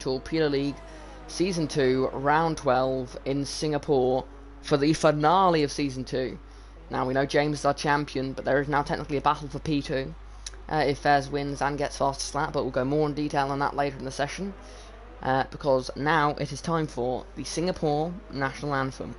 Torpedo League Season 2, Round 12 in Singapore for the finale of Season 2. Now, we know James is our champion, but there is now technically a battle for P2 if Fairs wins and gets fastest lap, but we'll go more in detail on that later in the session, because now it is time for the Singapore National Anthem.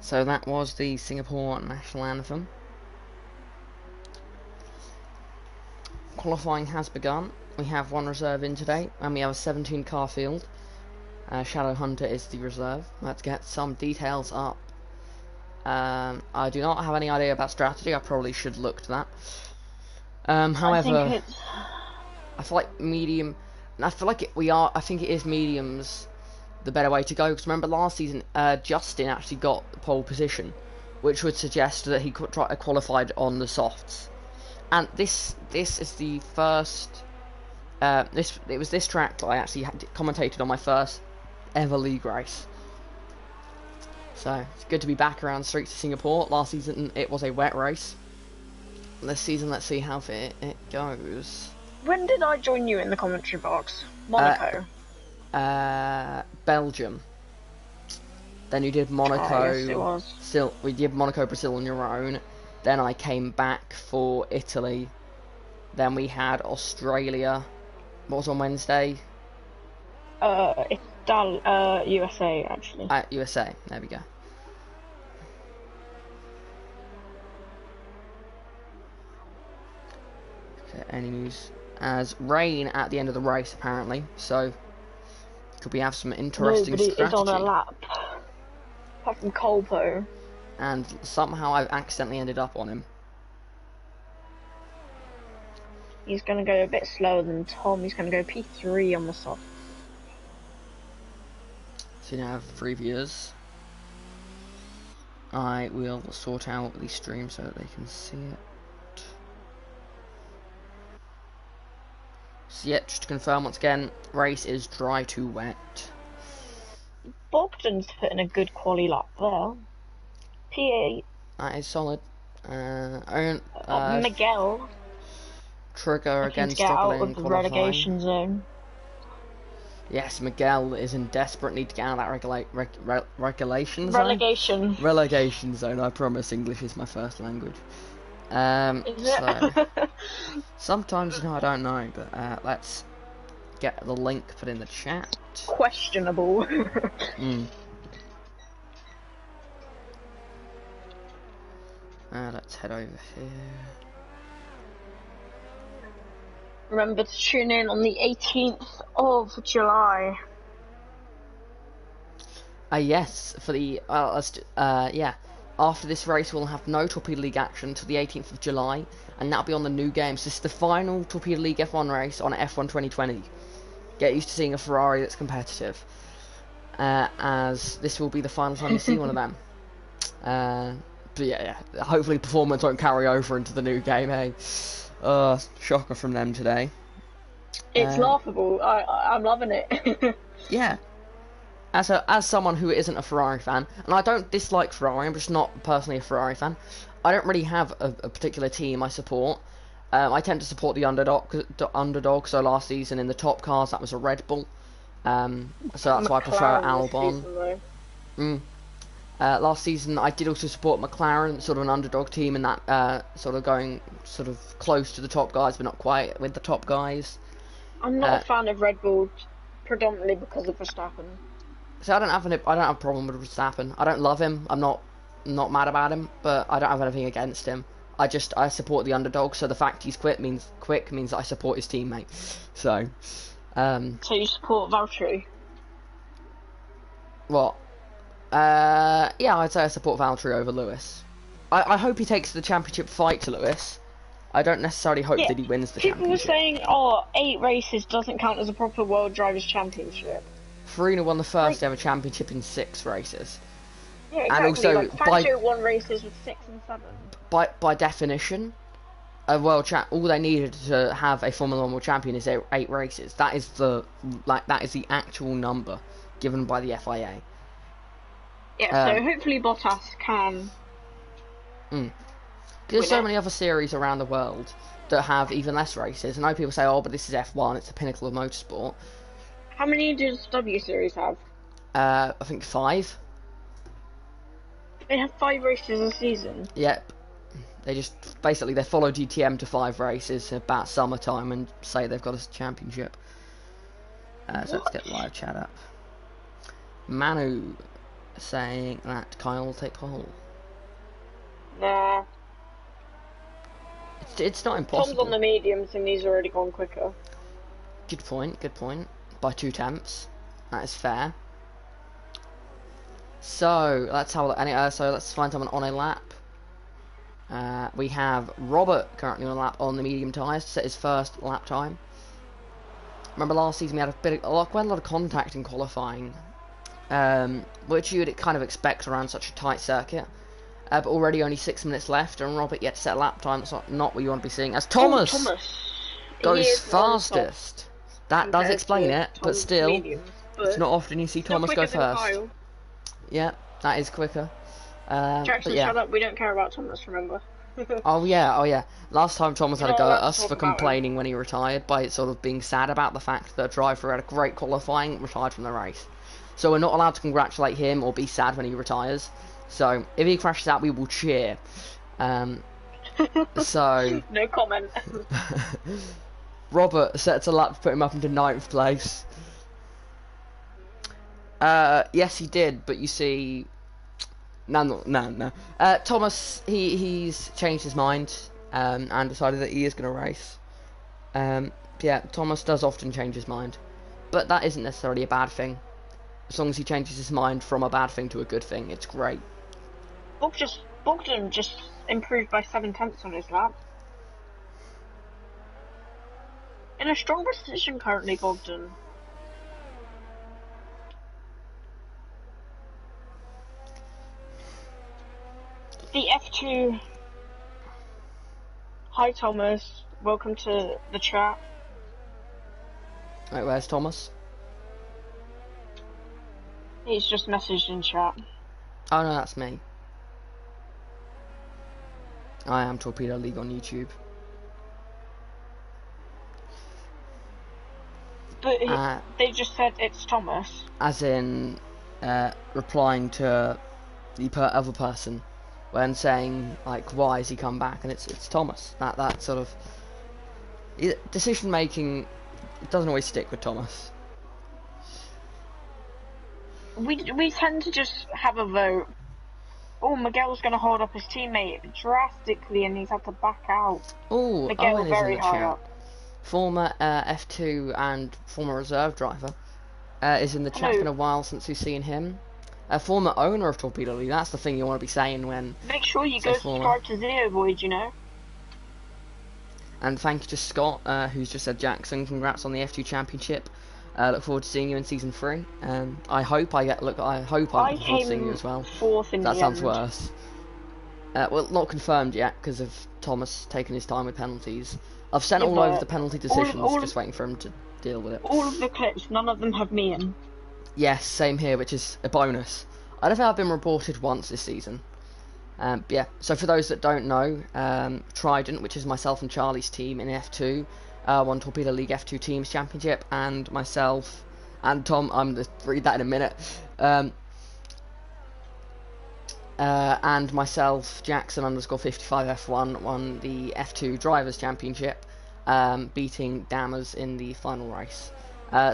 So that was the Singapore National Anthem. Qualifying has begun. We have one reserve in today, and we have a 17 car field. Shadow Hunter is the reserve. Let's get some details up. I do not have any idea about strategy. I probably should look to that. However, I feel like medium. I feel like I think it is mediums the better way to go, because remember last season Justin actually got pole position, which would suggest that he qualified on the softs, and this is the first it was this track that I actually commentated on my first ever league race, so it's good to be back around the streets of Singapore. Last season it was a wet race. This season, let's see how it goes. When did I join you in the commentary box? Monaco. Belgium. Then you did Monaco. Yes, it was. We did Monaco, Brazil on your own. Then I came back for Italy. Then we had Australia. What was on Wednesday? USA actually. USA. There we go. Okay, any news? As rain at the end of the race apparently. So. Could we have some interesting strategy? Nobody is on a lap. Apart from Colpo. And somehow I've accidentally ended up on him. He's going to go a bit slower than Tom. He's going to go P3 on the soft. So now I have 3 viewers. I will sort out the stream so that they can see it. So yeah, just to confirm once again, race is dry to wet. Bogdan's put in a good quali lap there. P8. That is solid. Miguel. Trigger again to get out struggling of the relegation zone. Yes, Miguel is in desperate need to get out of that relegation zone. Relegation zone, I promise English is my first language. Is it? So, sometimes, I don't know, but let's get the link put in the chat. Questionable. Let's head over here. Remember to tune in on the 18th of July. Yes, for the yeah. After this race, we'll have no Torpedo League action until the 18th of July, and that'll be on the new games. This is the final Torpedo League F1 race on F1 2020. Get used to seeing a Ferrari that's competitive, as this will be the final time you see one of them. But yeah, hopefully performance won't carry over into the new game, eh? Shocker from them today. It's laughable. I'm loving it. Yeah. as someone who isn't a Ferrari fan, and I don't dislike Ferrari, I'm just not personally a Ferrari fan. I don't really have a particular team I support. I tend to support the underdog. So last season in the top cars, that was a Red Bull. So that's why I prefer Albon. Last season, I did also support McLaren, sort of an underdog team in that sort of going sort of close to the top guys, but not quite with the top guys. I'm not a fan of Red Bull, predominantly because of Verstappen. So I don't have a problem with Verstappen. I don't love him. I'm not mad about him, but I don't have anything against him. I support the underdog. So the fact he's quick means that I support his teammate. So. So you support Valtteri? What? Yeah, I'd say I support Valtteri over Lewis. I hope he takes the championship fight to Lewis. I don't necessarily hope that he wins the championship. People were saying, oh, 8 races doesn't count as a proper World Drivers' Championship. Farina won the first ever championship in 6 races. Yeah, exactly. And also, Fangio won races with 6 and 7. By definition, a world all they needed to have a Formula 1 world champion is 8 races. That is the actual number given by the FIA. Yeah, so hopefully Bottas can. There's so many other series around the world that have even less races. I know people say, "Oh, but this is F1; it's the pinnacle of motorsport." How many does W Series have? I think 5. They have 5 races a season. Yep. They just basically they follow DTM to 5 races about summertime and say they've got a championship. So let's get live chat up. Manu saying that Kyle will take pole. Nah. It's not impossible. Tom's on the mediums and he's already gone quicker. Good point. By 2 tenths. That is fair. So let's have a look. So let's find someone on a lap. We have Robert currently on a lap on the medium tyres to set his first lap time. Remember last season we had quite a lot of contact in qualifying, which you would kind of expect around such a tight circuit. But already only 6 minutes left, and Robert yet to set a lap time. That's not what you want to be seeing. As Thomas goes fastest. That does explain it, but still, it's not often you see Thomas go first. Yeah, that is quicker. Jackson, shut up. We don't care about Thomas, remember? Oh yeah. Last time Thomas had a go at us for complaining when he retired by sort of being sad about the fact that a driver had a great qualifying retired from the race. So we're not allowed to congratulate him or be sad when he retires. So if he crashes out, we will cheer. So no comment. Robert sets a lap to put him up into 9th place. Yes, he did, but you see, no. Thomas, he's changed his mind and decided that he is going to race. Yeah, Thomas does often change his mind, but that isn't necessarily a bad thing. As long as he changes his mind from a bad thing to a good thing, it's great. Bogdan just improved by 7 tenths on his lap. In a strong position currently, Bogdan. The F2. Hi Thomas, welcome to the chat. Right, where's Thomas? He's just messaged in chat. Oh no, that's me. I am Torpedo League on YouTube. But they just said it's Thomas. As in, replying to the other person when saying like, "Why has he come back?" And it's Thomas. That sort of decision making, it doesn't always stick with Thomas. We tend to just have a vote. Oh, Miguel's going to hold up his teammate drastically, and he's had to back out. Oh, Miguel Owen very is in the high chat. up. Former F2 and former reserve driver is in the chat. It's been a while since we've seen him. Former owner of Torpedo League. That's the thing you want to be saying when. Make sure you go subscribe to Zero Void, you know. And thank you to Scott, who's just said, Jackson, congrats on the F2 Championship. Look forward to seeing you in season 3. I hope I look forward to seeing you as well. 4th in that the sounds end. Worse. Well, not confirmed yet because of Thomas taking his time with penalties. I've sent all over the penalty decisions, just waiting for him to deal with it. All of the clips, none of them have me in. Yes, same here, which is a bonus. I don't think I've been reported once this season. Yeah, so for those that don't know, Trident, which is myself and Charlie's team in F2, won Torpedo League F2 Teams Championship, and myself and Tom, I'm going to read that in a minute, and myself, Jackson _ 55 F1, won the F2 Drivers Championship, beating Dammers in the final race.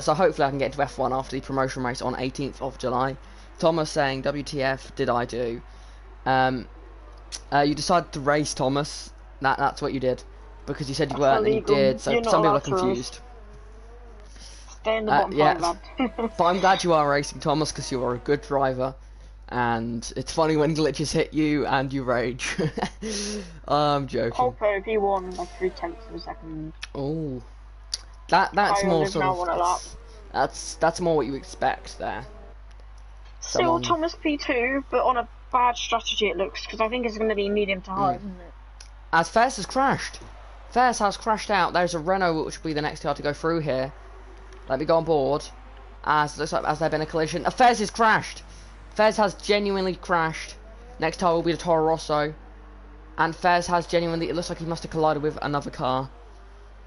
So hopefully I can get to F1 after the promotion race on 18th of July. Thomas saying, WTF did I do? You decided to race, Thomas. That's what you did. Because you said you weren't and you did, so some people are confused. Stay in the bottom yeah. lad. But I'm glad you are racing, Thomas, because you are a good driver. And it's funny when glitches hit you and you rage. I'm joking. Torpedo, he won by 3/10 of a second. Oh. That's Kyle more is sort now of... on a lap. That's more what you expect there. Still Thomas P2, but on a bad strategy it looks, because I think it's going to be medium to high, isn't it? As Fez has crashed. Fez has crashed out. There's a Renault which will be the next car to go through here. Let me go on board. As looks like there's been a collision. Fez has crashed. Fez has genuinely crashed. Next car will be the Toro Rosso. And Fez has genuinely, it looks like he must have collided with another car.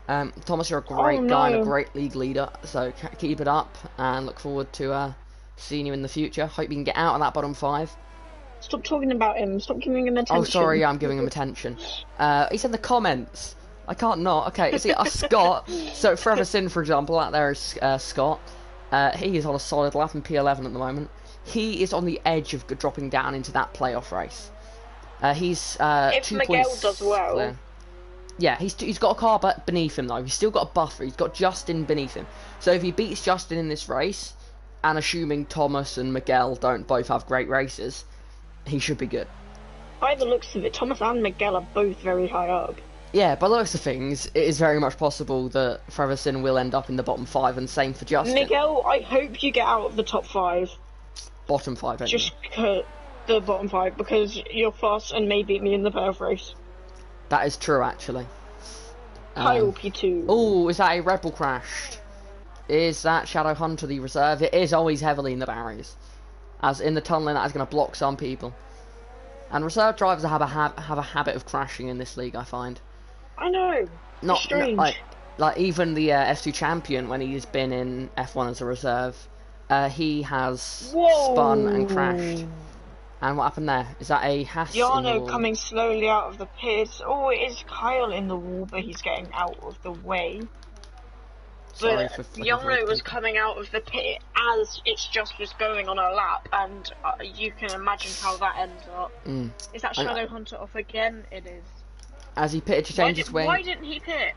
Thomas, you're a great guy and a great league leader. So keep it up and look forward to seeing you in the future. Hope you can get out of that bottom 5. Stop talking about him. Stop giving him attention. Oh, sorry, I'm giving him attention. He said in the comments. I can't not. Okay, see, Scott. So, Forever Sin, for example, out there is Scott. He is on a solid lap in P11 at the moment. He is on the edge of dropping down into that playoff race. He's if 2 Miguel points does well. clear. Yeah, he's got a car beneath him though. He's still got a buffer. He's got Justin beneath him. So if he beats Justin in this race, and assuming Thomas and Miguel don't both have great races, he should be good. By the looks of it, Thomas and Miguel are both very high up. Yeah, by the looks of things, it is very much possible that Forever Sin will end up in the bottom 5, and same for Justin. Miguel, I hope you get out of the top 5. Bottom 5, anyway. Just cut the bottom 5, because you're fast and may beat me in the playoff race. That is true, actually. Kyle P2. Oh, is that a Red Bull crashed? Is that Shadow Hunter the reserve? It is always heavily in the barriers. As in the tunnelling, that is going to block some people. And reserve drivers have a habit of crashing in this league, I find. I know. Not strange. Like even the F2 champion, when he's been in F1 as a reserve, he has spun and crashed. And what happened there? Is that a Haas? Jarno coming slowly out of the pit. Oh, it is Kyle in the wall, but he's getting out of the way. Sorry but Jarno was coming out of the pit as it's just was going on a lap, and you can imagine how that ends up. Is that Shadow Hunter off again? It is. As he pitted to change his wing. Why didn't he pit?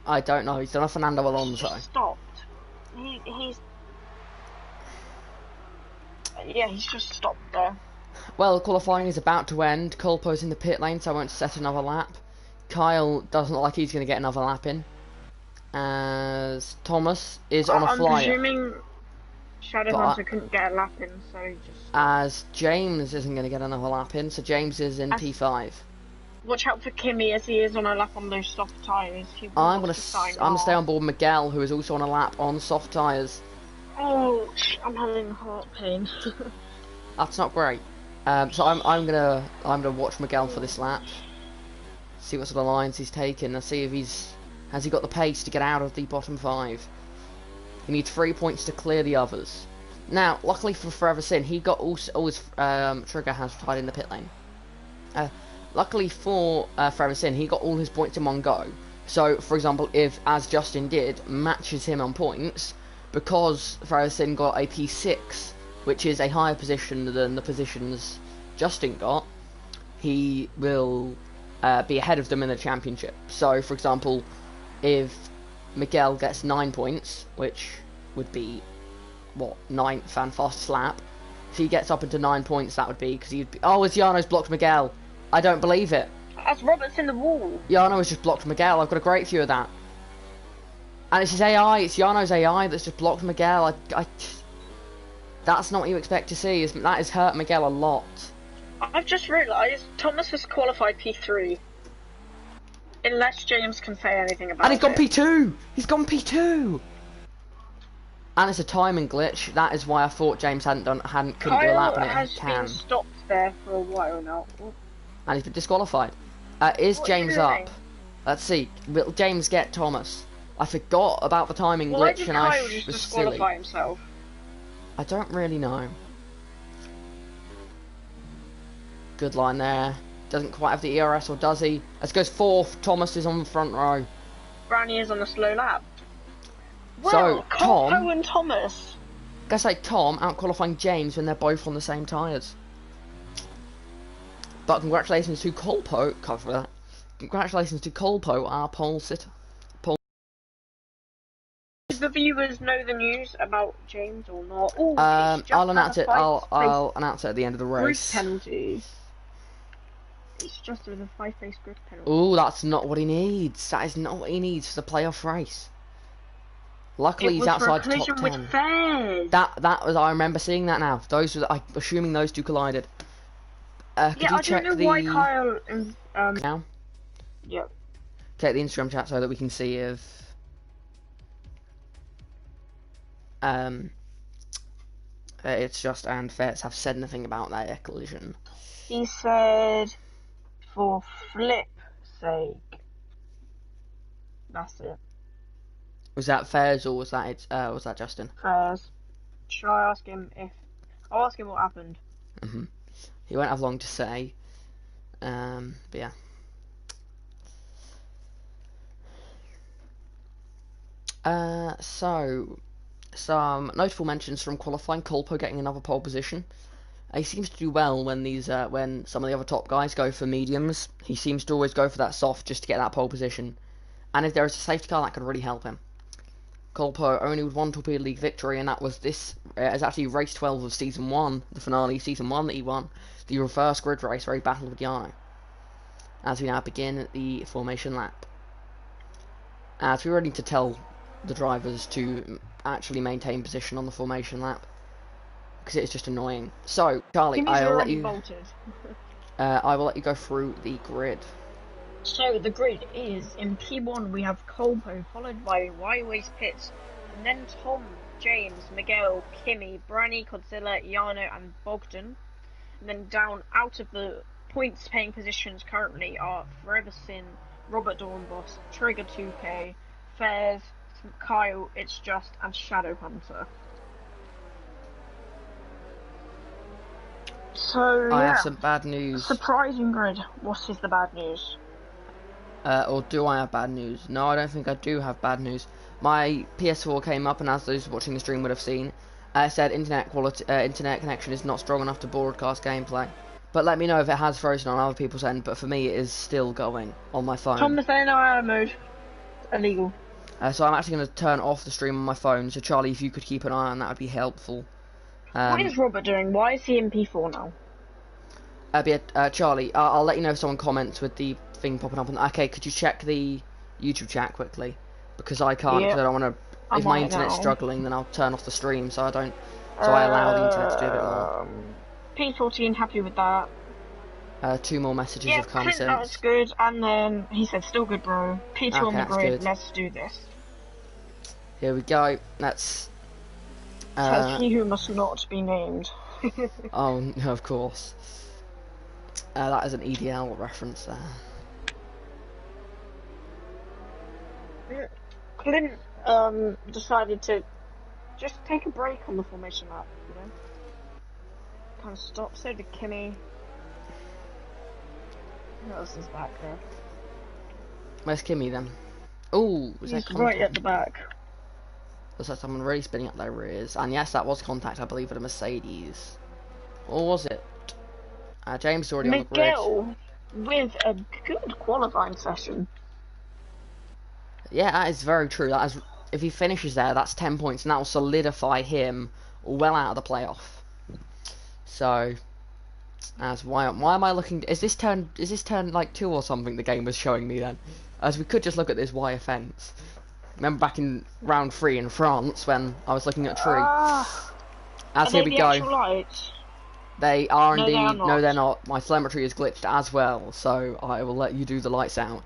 I don't know. He's done a Fernando Alonso. He's stopped. He's. Yeah, he's just stopped there. Well, qualifying is about to end. Culpo's in the pit lane, so I won't set another lap. Kyle doesn't look like he's going to get another lap in. As Thomas is on a flyer. I'm presuming Shadow Hunter couldn't get a lap in, so he just... As James isn't going to get another lap in, so James is in P5. Watch out for Kimmy as he is on a lap on those soft tyres. I'm going to stay on board Miguel, who is also on a lap on soft tyres. Oh, I'm having heart pain. That's not great. So I'm gonna watch Miguel for this lap. See what sort of lines he's taken and see if has he got the pace to get out of the bottom 5. He needs 3 points to clear the others. Now, luckily for Forever Sin, he got all his trigger has tied in the pit lane. Luckily for Forever Sin, he got all his points in one go. So, for example, if, as Justin did, matches him on points, because Forever Sin got a P6, which is a higher position than the positions Justin got, he will be ahead of them in the championship. So, for example, if Miguel gets 9 points, which would be, what, 9th and fastest lap, if he gets up into 9 points, that would be, because he'd be... Oh, as Jarno's blocked Miguel. I don't believe it. That's Roberts in the wall. Jarno has just blocked Miguel. I've got a great view of that. And it's his AI, it's Jarno's AI that's just blocked Miguel. That's not what you expect to see. That has hurt Miguel a lot. I've just realised Thomas has qualified P3. Unless James can say anything about it. And he's gone P2! He's gone P2! And it's a timing glitch. That is why I thought James couldn't do a lap, and it can. Been stopped there for a while now. And he's been disqualified. Is James up? Let's see. Will James get Thomas? I forgot about the timing glitch, and I was silly. Himself? I don't really know. Good line there. Doesn't quite have the ERS, or does he? Let's go 4th. Thomas is on the front row. Brownie is on a slow lap. Well, so Tom and Thomas. Guess like Tom out qualifying James when they're both on the same tyres. But congratulations to Colpo. Cover that. Congratulations to Colpo, our pole sitter. Do the viewers know the news about James or not? Ooh, I'll announce it. I'll announce it at the end of the race. Grid penalty. It's just with a 5-face grid penalty. Ooh, that's not what he needs. That is not what he needs for the playoff race. Luckily, he's outside the top 10. That was. I remember seeing that now. Those were. I'm assuming those two collided. Could you check don't know why Kyle is, now? Yep. Check the Instagram chat so that we can see if it's just and Fetz have said anything about that collision. He said, for flip sake. That's it. Was that Fairs or was that was that Justin? Fairs. Should I ask him if? I'll ask him what happened. He won't have long to say. But yeah. So some notable mentions from qualifying. Colpo getting another pole position. He seems to do well when when some of the other top guys go for mediums. He seems to always go for that soft just to get that pole position. And if there is a safety car, that could really help him. Colpo only with one Torpedo League victory, and that was this. It's actually race 12 of season 1, the finale, season 1 that he won, the reverse grid race where he battled with Yano. As we now begin the formation lap. As we're ready to tell the drivers to actually maintain position on the formation lap, because it's just annoying. So, Charlie, I will let you. I will let you go through the grid. So the grid is in P1 we have Colpo, followed by Y-Ways Pitts, and then Tom, James, Miguel, Kimmy, Branny, Godzilla, Yano and Bogdan. And then down out of the points paying positions currently are Forever Sin, Robert Dornbos, Trigger 2K, Fairs, Kyle, It's Just and Shadow Hunter. So I have some bad news. Surprising grid. What is the bad news? Or do I have bad news? No, I don't think I do have bad news. My PS4 came up, and as those watching the stream would have seen, it said internet connection is not strong enough to broadcast gameplay. But let me know if it has frozen on other people's end. But for me, it is still going on my phone. Tom is saying no mode. Illegal. So I'm actually going to turn off the stream on my phone. So Charlie, if you could keep an eye on that, would be helpful. What is Robert doing? Why is he in P4 now? Charlie, I'll let you know if someone comments with the thing popping up. Okay, could you check the YouTube chat quickly? Because I can't. Because I don't want to. If my internet's struggling, then I'll turn off the stream. So I don't. So I allow the internet to do a bit more. P14 happy with that. 2 more messages have come since. That was good. And then he said, "Still good, bro. P2 on the grid. Let's do this." Here we go. That's. Says he who must not be named. Oh no, of course. That is an EDL reference there. Clint decided to just take a break on the formation lap, you know? Kind of stop, so did Kimmy. Who else is back there? Where's Kimmy then? Oh, was that contact? Right at the back. Was that someone really spinning up their rears? And yes, that was contact, I believe, at a Mercedes. Or was it? James is already on the grid. Miguel with a good qualifying session. Yeah, that is very true. That is, if he finishes there, that's 10 points, and that will solidify him well out of the playoff. So, as why am I looking? Is this turn like 2 or something? The game was showing me then, as we could just look at this wire fence. Remember back in round 3 in France when I was looking at a tree. As here we go. Lights? They are indeed. No, they're not. My telemetry is glitched as well, so I will let you do the lights out.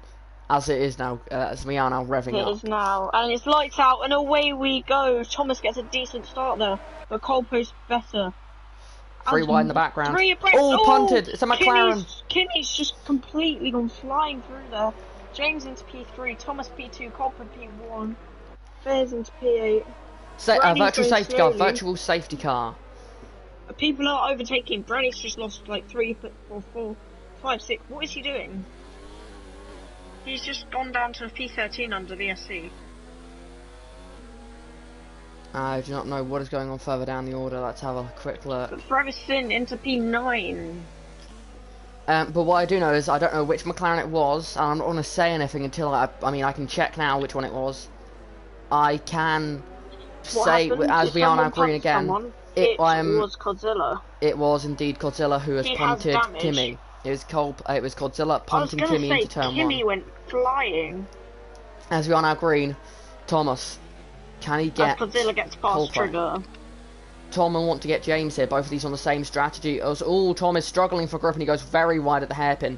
as it is now, as we are now revving It up. is now, and it's lights out, and away we go. Thomas gets a decent start there, but Colpo's better. 3 wide in the background. 3 abreast. Oh, punted! It's a McLaren. Kimmy's just completely gone flying through there. James into P3, Thomas P2, Colpo P1, Fairs into P8. Virtual safety car. Virtual safety car. People are overtaking. Branny's just lost like 3, 4, 5, 6. What is he doing? He's just gone down to a P13 under the SC. I do not know what is going on further down the order. Let's have a quick look. But Forever Sin into P9. But what I do know is I don't know which McLaren it was, and I'm not going to say anything until I mean, I can check now which one it was. I can say, as we are now green again, it was Godzilla. It was indeed Godzilla who has punted Kimmy. It was Godzilla punting Kimmy into turn 1. Kimmy went flying. As we are now green, Thomas, can he get... As Godzilla gets past Trigger. Tom will want to get James here, both of these on the same strategy. Tom is struggling for grip and he goes very wide at the hairpin.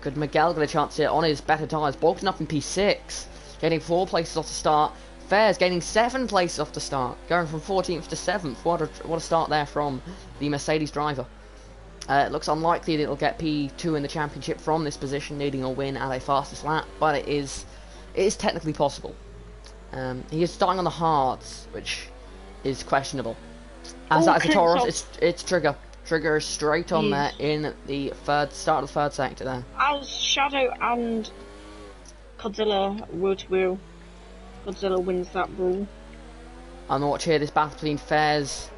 Could Miguel get a chance here on his better tyres? Bogdan up in P6, getting 4 places off the start. Fairs gaining 7 places off the start, going from 14th to 7th. What a start there from the Mercedes driver. It looks unlikely that it'll get P2 in the championship from this position, needing a win at a fastest lap, but it is technically possible. He is starting on the hards, which is questionable. As that is a Taurus, it's Trigger. Trigger is straight on there in the start of the third sector there. As Shadow and Godzilla wheel to wheel, Godzilla wins that ball. And watch here, this battle between Fairs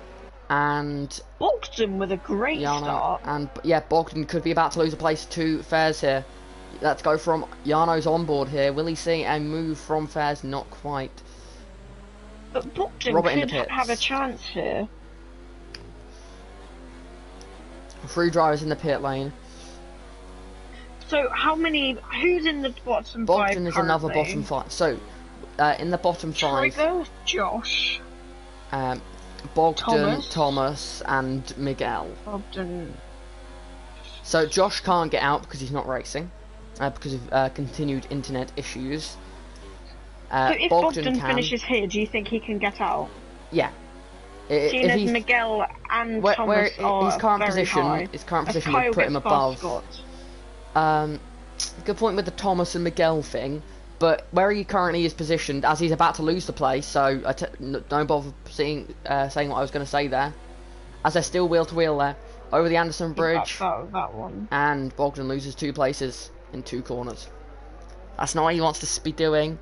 and Bogdan with a great start. And yeah, Bogdan could be about to lose a place to Fairs here. Let's go from Jarno's onboard here. Will he see a move from Fairs? Not quite. But Bogdan could have a chance here. 3 drivers in the pit lane. So who's in the bottom 5 Bogdan is another bottom 5. So, in the bottom 5... Trigger, Josh. Bogdan, Thomas, and Miguel. Bogdan. So Josh can't get out because he's not racing, because of continued internet issues. So if Bogdan finishes here, do you think he can get out? Yeah. Seeing as Miguel and Thomas are his current very position, high. his current position would put him above. Good point with the Thomas and Miguel thing. But where he currently is positioned, as he's about to lose the place, so don't bother saying what I was going to say there. As they're still wheel to wheel there, over the Anderson Bridge, that one. And Bogdan loses 2 places in 2 corners. That's not what he wants to be doing.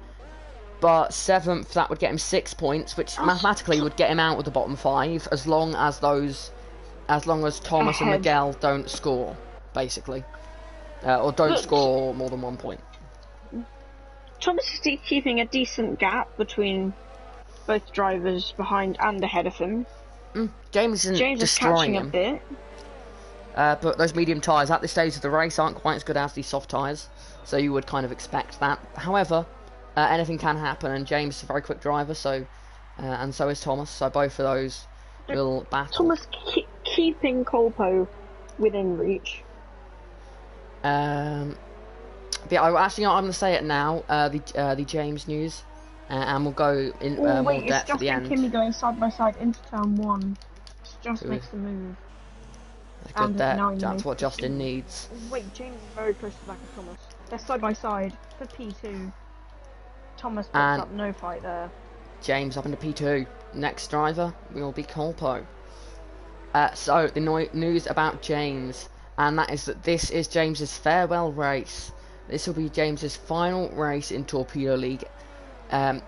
But 7th, that would get him 6 points, which mathematically would get him out of the bottom 5, as long as Thomas and Miguel don't score, basically, or don't score more than 1 point. Thomas is keeping a decent gap between both drivers behind and ahead of him. James is catching a bit. But those medium tyres at this stage of the race aren't quite as good as the soft tyres, so you would kind of expect that. However, anything can happen, and James is a very quick driver, so and so is Thomas, so both of those will battle. Thomas keeping Colpo within reach. Yeah, I'm going to say it now, the James news, and we'll go in more depth at the end. Kimmy going side by side into turn 1. Just makes the move. Good there, that's what Justin needs. Wait, James is very close to the back of Thomas. They're side by side for P2. Thomas puts up no fight there. James up into P2. Next driver will be Colpo. So, the news about James, and that is that this is James's farewell race. This will be James's final race in Torpedo League.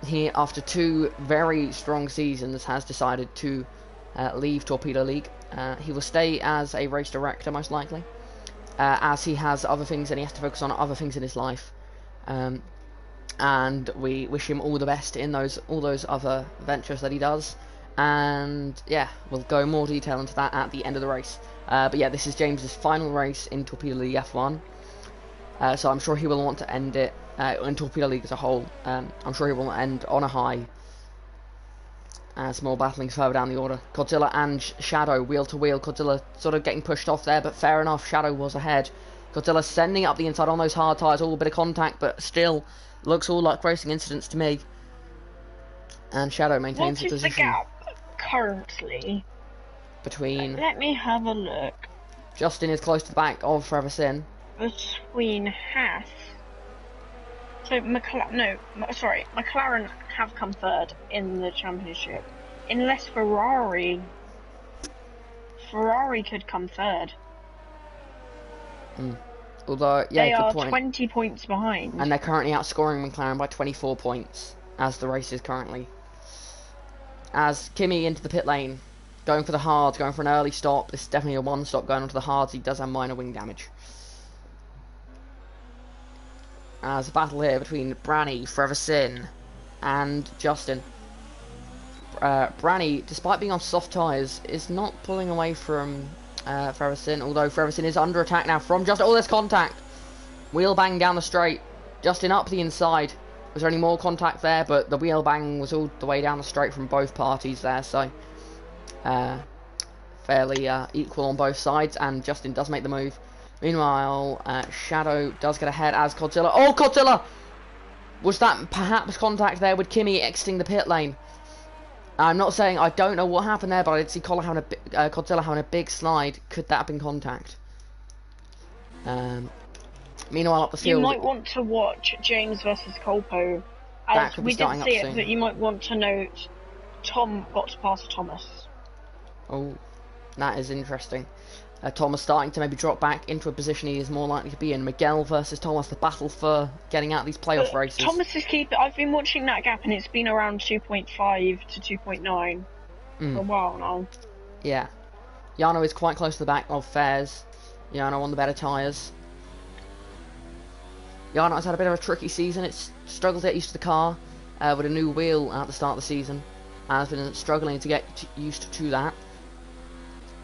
He, after 2 very strong seasons, has decided to leave Torpedo League. He will stay as a race director, most likely, as he has other things and he has to focus on other things in his life. And we wish him all the best in all those other ventures that he does. And yeah, we'll go more detail into that at the end of the race. But yeah, this is James's final race in Torpedo League F1. So I'm sure he will want to end it in Torpedo League as a whole. I'm sure he will end on a high. As more battling further down the order. Godzilla and Shadow wheel to wheel. Godzilla sort of getting pushed off there, but fair enough. Shadow was ahead. Godzilla sending up the inside on those hard tyres, all a bit of contact, but still looks all like racing incidents to me. And Shadow maintains the What is the position gap currently? between. Let me have a look. Justin is close to the back of Forever Sin. Between Haas. So McLaren have come third in the championship. Unless Ferrari could come third. Although, yeah, they are good point. 20 points behind. And they're currently outscoring McLaren by 24 points, as the race is currently. As Kimi into the pit lane, going for the hards, going for an early stop. This is definitely a one-stop going onto the hards. He does have minor wing damage. As a battle here between Branny, Forever Sin, and Justin. Branny, despite being on soft tyres, is not pulling away from Forever Sin, although Forever Sin is under attack now from Justin. Oh, there's contact. Wheel bang down the straight. Justin up the inside. Was there any more contact there? But the wheel bang was all the way down the straight from both parties there, so fairly equal on both sides, and Justin does make the move. Meanwhile, Shadow does get ahead as Godzilla. Oh, Godzilla! Was that perhaps contact there with Kimi exiting the pit lane? I'm not saying I don't know what happened there, but I did see Godzilla having a big slide. Could that have been contact? Meanwhile, up the field, you might want to watch James versus Colpo. As we did see it, but you might want to note Tom got to pass Thomas. Oh, that is interesting. Thomas starting to maybe drop back into a position he is more likely to be in. Miguel versus Thomas, the battle for getting out of these playoff races. Thomas is keeping. I've been watching that gap, and it's been around 2.5 to 2.9 for a while now. Yeah, Yano is quite close to the back of Fairs. Yano on the better tyres. Yano has had a bit of a tricky season. It's struggled to get used to the car with a new wheel at the start of the season, and has been struggling to get used to that.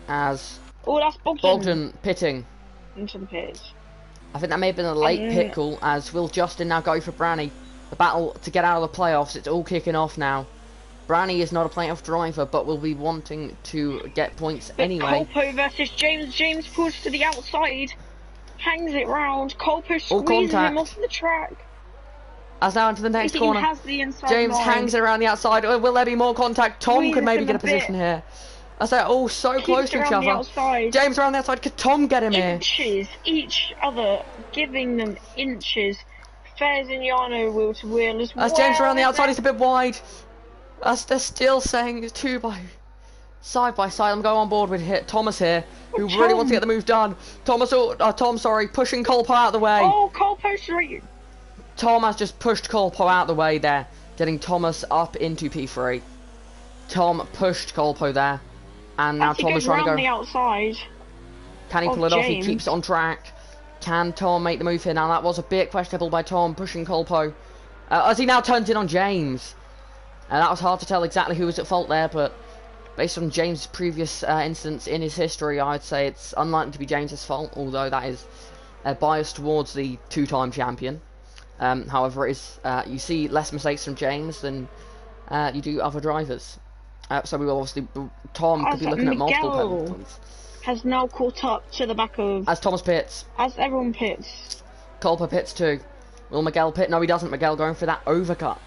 As that's Bogdan pitting into the pits. I think that may have been a late pit call, as will Justin now go for Branny. The battle to get out of the playoffs, it's all kicking off now. Branny is not a playoff driver, but will be wanting to get points anyway. Colpo versus James. James pulls to the outside, hangs it round. Colpo squeezes him off the track. As now into the next corner. James hangs it around the outside. Will there be more contact? Tom could maybe get a position here. As they're all so close to each other. James around the outside. Could Tom get him here? Inches each other, giving them inches. Fairs and Yano wheel to wheel as well. As James around the outside, he's a bit wide. As they're still saying it's side by side. I'm going on board with Thomas here, who really wants to get the move done. Tom, pushing Colpo out of the way. Oh, Colpo's right. Tom has just pushed Colpo out of the way there, getting Thomas up into P3. Tom pushed Colpo there. And now Tom is trying to go the outside. Can he pull it off? He keeps it on track. Can Tom make the move here? Now that was a bit questionable by Tom pushing Colpo. As he now turns in on James. That was hard to tell exactly who was at fault there, but based on James' previous incidents in his history, I'd say it's unlikely to be James's fault, although that is biased towards the two-time champion. However, it is, you see less mistakes from James than you do other drivers. So we will obviously, Tom could be looking at multiple penalties. Has now caught up to the back of... As Thomas pits. As everyone pits. Colpo pits too. Will Miguel pit? No, he doesn't. Miguel going for that overcut.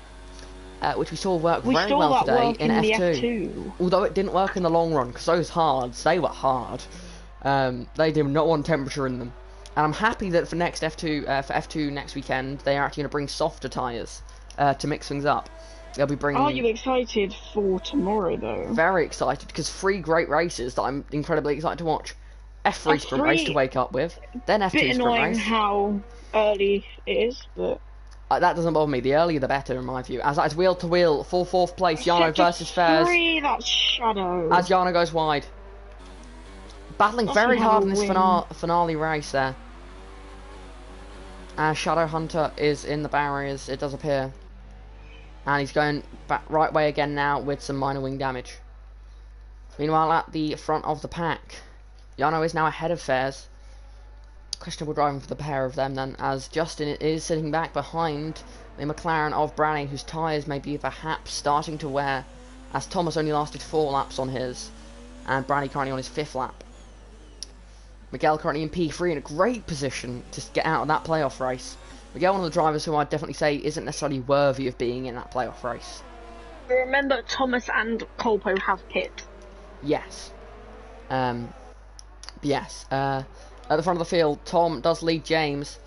Which we saw work very well today in F2. Although it didn't work in the long run, because those hards, they were hard. They did not want temperature in them. And I'm happy that for next F2 next weekend, they are actually going to bring softer tyres to mix things up. They'll be bringing... Are you excited for tomorrow, though? Very excited, because 3 great races that I'm incredibly excited to watch. F3 sprint race to wake up with, then F2 sprint race. Bit annoying how early it is, but... that doesn't bother me. The earlier the better, in my view. As that is wheel to wheel for 4th place. Yano versus Fairs. That's Shadow. As Yano goes wide. Battling very hard in this finale race there. As Shadow Hunter is in the barriers, it does appear. And he's going back right way again now with some minor wing damage. Meanwhile, at the front of the pack, Yano is now ahead of Fairs. Questionable driving for the pair of them then, as Justin is sitting back behind the McLaren of Branny, whose tyres may be perhaps starting to wear, as Thomas only lasted 4 laps on his, and Branny currently on his 5th lap. Miguel currently in P3 in a great position to get out of that playoff race. Miguel, one of the drivers who I'd definitely say isn't necessarily worthy of being in that playoff race. But remember, Thomas and Colpo have pit. Yes. Yes. At the front of the field, Tom does lead James.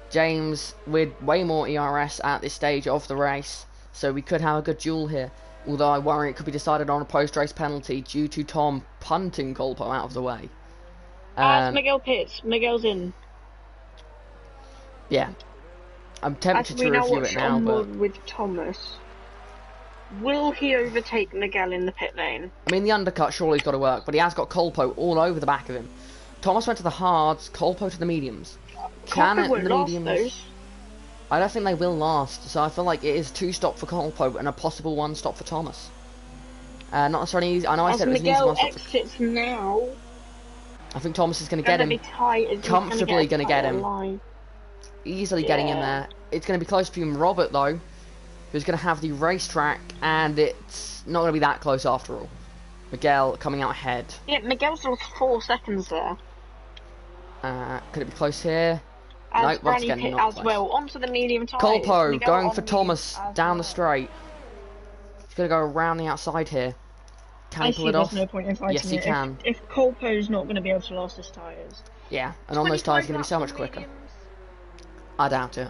James with way more ERS at this stage of the race, so we could have a good duel here. Although I worry it could be decided on a post-race penalty due to Tom punting Colpo out of the way. As Miguel pits, Miguel's in. Yeah. I'm tempted to review it now, but... with Thomas, will he overtake Miguel in the pit lane? I mean, the undercut surely's got to work, but he has got Colpo all over the back of him. Thomas went to the hards, Colpo to the mediums. Can it in the mediums? Those. I don't think they will last, so I feel like it is 2 stop for Colpo and a possible 1 stop for Thomas. Not necessarily easy. I know I said it was an easy 1 stop for... now. I think Thomas is going to get him. Comfortably going to get him. Easily getting in there. It's going to be close between Robert, though, who's going to have the racetrack, and it's not going to be that close after all. Miguel coming out ahead. Yeah, Miguel's lost 4 seconds there. Could it be close here? No, once again, not close. Well, onto the medium tyres. Colpo going for Thomas down the straight. He's going to go around the outside here. Can he pull it off? No point in fighting yes, he can. If Colpo's not going to be able to last his tyres. Yeah, and on those tyres, he's going to be so much quicker. I doubt it.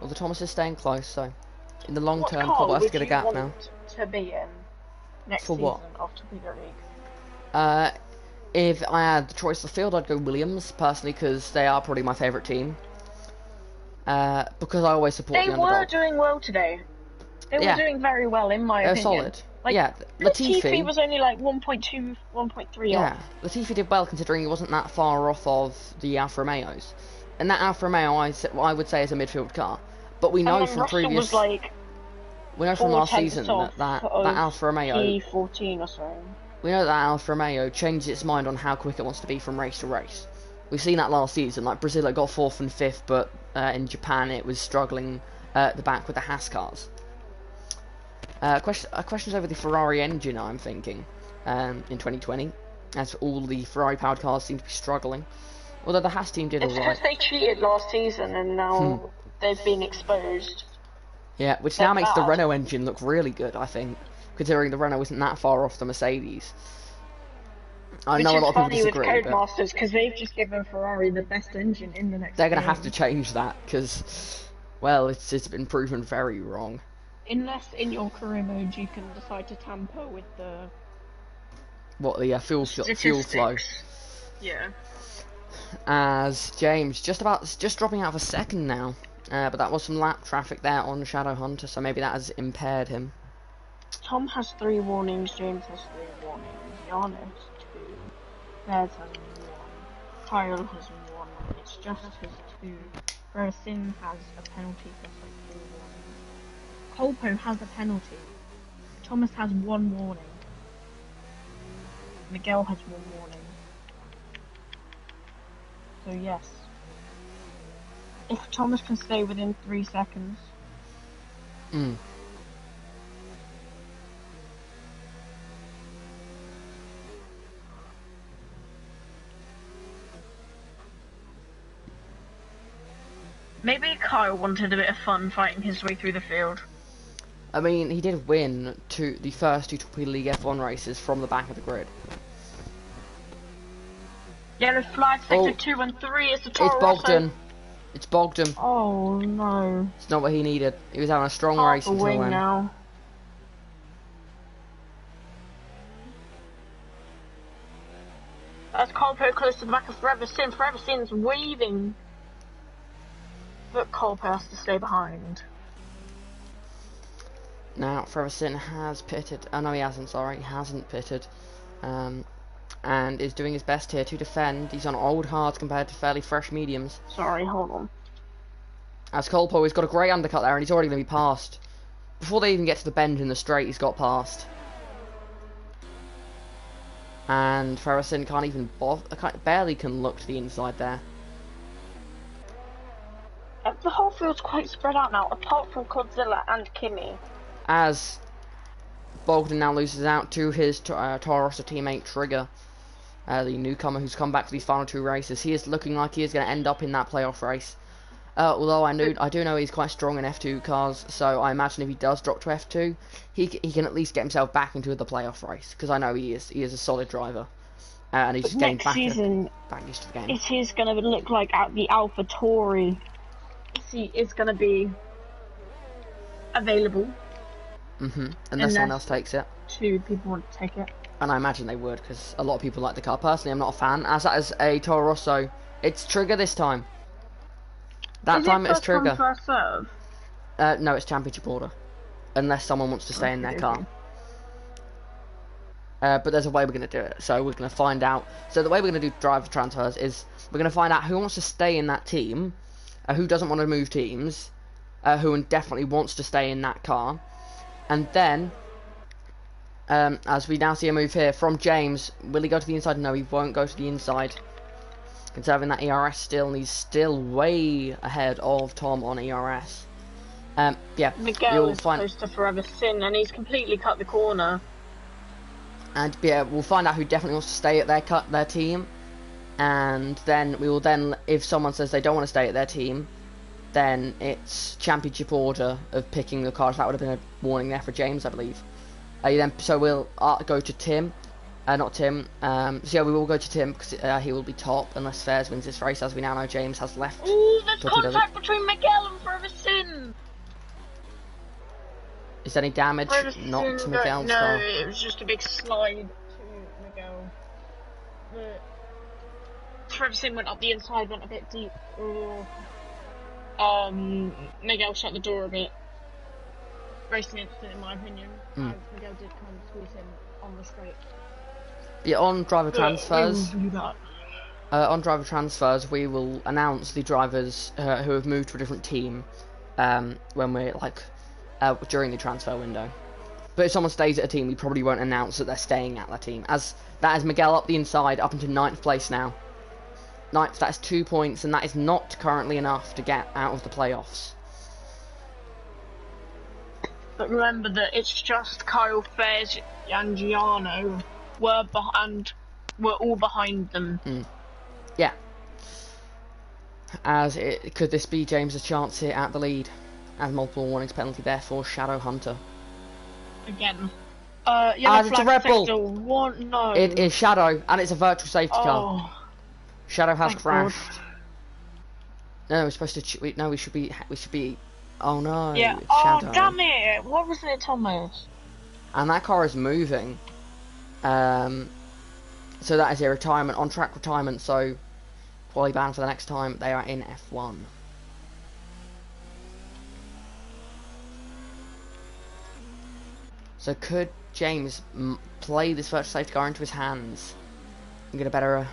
Well, the Thomas is staying close, so in the long term, Colpo has to get a gap now. To be in next for what? Season of Torpedo League. If I had the choice of the field, I'd go Williams personally because they are probably my favourite team. Because I always support the underdog. They were doing well today. They were doing very well, in my opinion. They're solid. Like, yeah, Latifi was only like 1.2, 1.3 yeah, Latifi did well considering he wasn't that far off of the Alfa Romeos. And that Alfa Romeo, I would say, is a midfield car. But we know from previous... was like we know from last season that Alfa Romeo... P14 or so. We know that Alfa Romeo changed its mind on how quick it wants to be from race to race. We've seen that last season. Like, Brazil, it got 4th and 5th, but in Japan it was struggling at the back with the Haas cars. Questions over the Ferrari engine, I'm thinking, in 2020, as all the Ferrari-powered cars seem to be struggling. Although the Haas team did alright. It's because they cheated last season and now they've been exposed. Yeah, which now makes the Renault engine look really good, I think, considering the Renault isn't that far off the Mercedes. I know a lot of people disagree, with Codemasters, because they've just given Ferrari the best engine in the next They're going to have to change that, because, well, it's been proven very wrong. Unless in your career mode you can decide to tamper with the... What, the fuel flow? Yeah. As James just dropping out of a second now, but that was some lap traffic there on Shadow Hunter, so maybe that has impaired him. Tom has 3 warnings, James has 3 warnings, Jan has 2, Bears has 1, Kyle has 1, it's just has 2, Sin has a penalty for 3 warnings, Colpo has a penalty, Thomas has 1 warning, Miguel has 1 warning. So yes, if Thomas can stay within 3 seconds. Maybe Kyle wanted a bit of fun fighting his way through the field. I mean, he did win the first 2 Torpedo League F1 races from the back of the grid. Yellow flag, sector 2 and 3 is the Toro It's Bogdan. It's Bogdan. Oh no. It's not what he needed. He was having a strong race until then. Now. That's Colpo close to the back of Forever Sin. Forever Sin's waving. But Colpo has to stay behind. Now, Forever Sin has pitted. Oh no, he hasn't, sorry. He hasn't pitted. And is doing his best here to defend. He's on old hards compared to fairly fresh mediums. Sorry, hold on. As Colpo has got a great undercut there, and he's already going to be passed. Before they even get to the bend in the straight, he's got past. And Ferguson can't even barely can look to the inside there. The whole field's quite spread out now, apart from Godzilla and Kimmy. As Bogdan now loses out to his Toro Rosso teammate Trigger, the newcomer who's come back for these final 2 races. He is looking like he is going to end up in that playoff race. Although I do know he's quite strong in F2 cars, so I imagine if he does drop to F2, he can at least get himself back into the playoff race, because I know he is a solid driver, and he's gained back used to the game. It is going to look like the Alpha Tauri. It's going to be available. Unless someone else takes it. 2 people want to take it. And I imagine they would, because a lot of people like the car. Personally, I'm not a fan. As that is a Toro Rosso, it's Trigger this time. That time it's Trigger. First serve? No, it's championship order. Unless someone wants to stay in their car. But there's a way we're going to do it. So we're going to find out. So the way we're going to do driver transfers is we're going to find out who wants to stay in that team, who doesn't want to move teams, who definitely wants to stay in that car. And then, as we now see a move here from James, will he go to the inside? No, he won't go to the inside. Conserving that ERS still, and he's still way ahead of Tom on ERS. Yeah, Miguel is close to Forever Sin, and he's completely cut the corner. And yeah, we'll find out who definitely wants to stay at their team, and then we will if someone says they don't want to stay at their team, then it's championship order of picking the cars. That would have been a warning there for James, I believe. So we'll go to Tim. Not Tim. So yeah, we will go to Tim because he will be top unless Fairs wins this race. As we now know, James has left. Ooh, there's contact between Miguel and Forever Sin. Is there any damage? Not to Miguel's car. No, it was just a big slide to Miguel. Forever Sin went up the inside, went a bit deep. Miguel shut the door a bit. Racing incident, in my opinion. As Miguel did kind of squeeze him on the straight. Yeah, on driver transfers. On driver transfers, we will announce the drivers who have moved to a different team when we're during the transfer window. But if someone stays at a team, we probably won't announce that they're staying at that team. As that is Miguel up the inside, up into 9th place now. 9th, that is 2 points, and that is not currently enough to get out of the playoffs. But remember that it's just Kyle Fairs and Giano were all behind them. Yeah. Could this be James's chance here at the lead? As multiple warnings penalty there for Shadow Hunter. Again. Yellow it's a Red Bull. No. It is Shadow, and it's a virtual safety car. Shadow has crashed. God. No, we're supposed to. We should be. Oh no. Yeah. Shadow. Oh damn it! What was it, Thomas? And that car is moving. So that is a retirement, on-track retirement. So quali ban for the next time they are in F1. So could James play this virtual safety car into his hands and get a better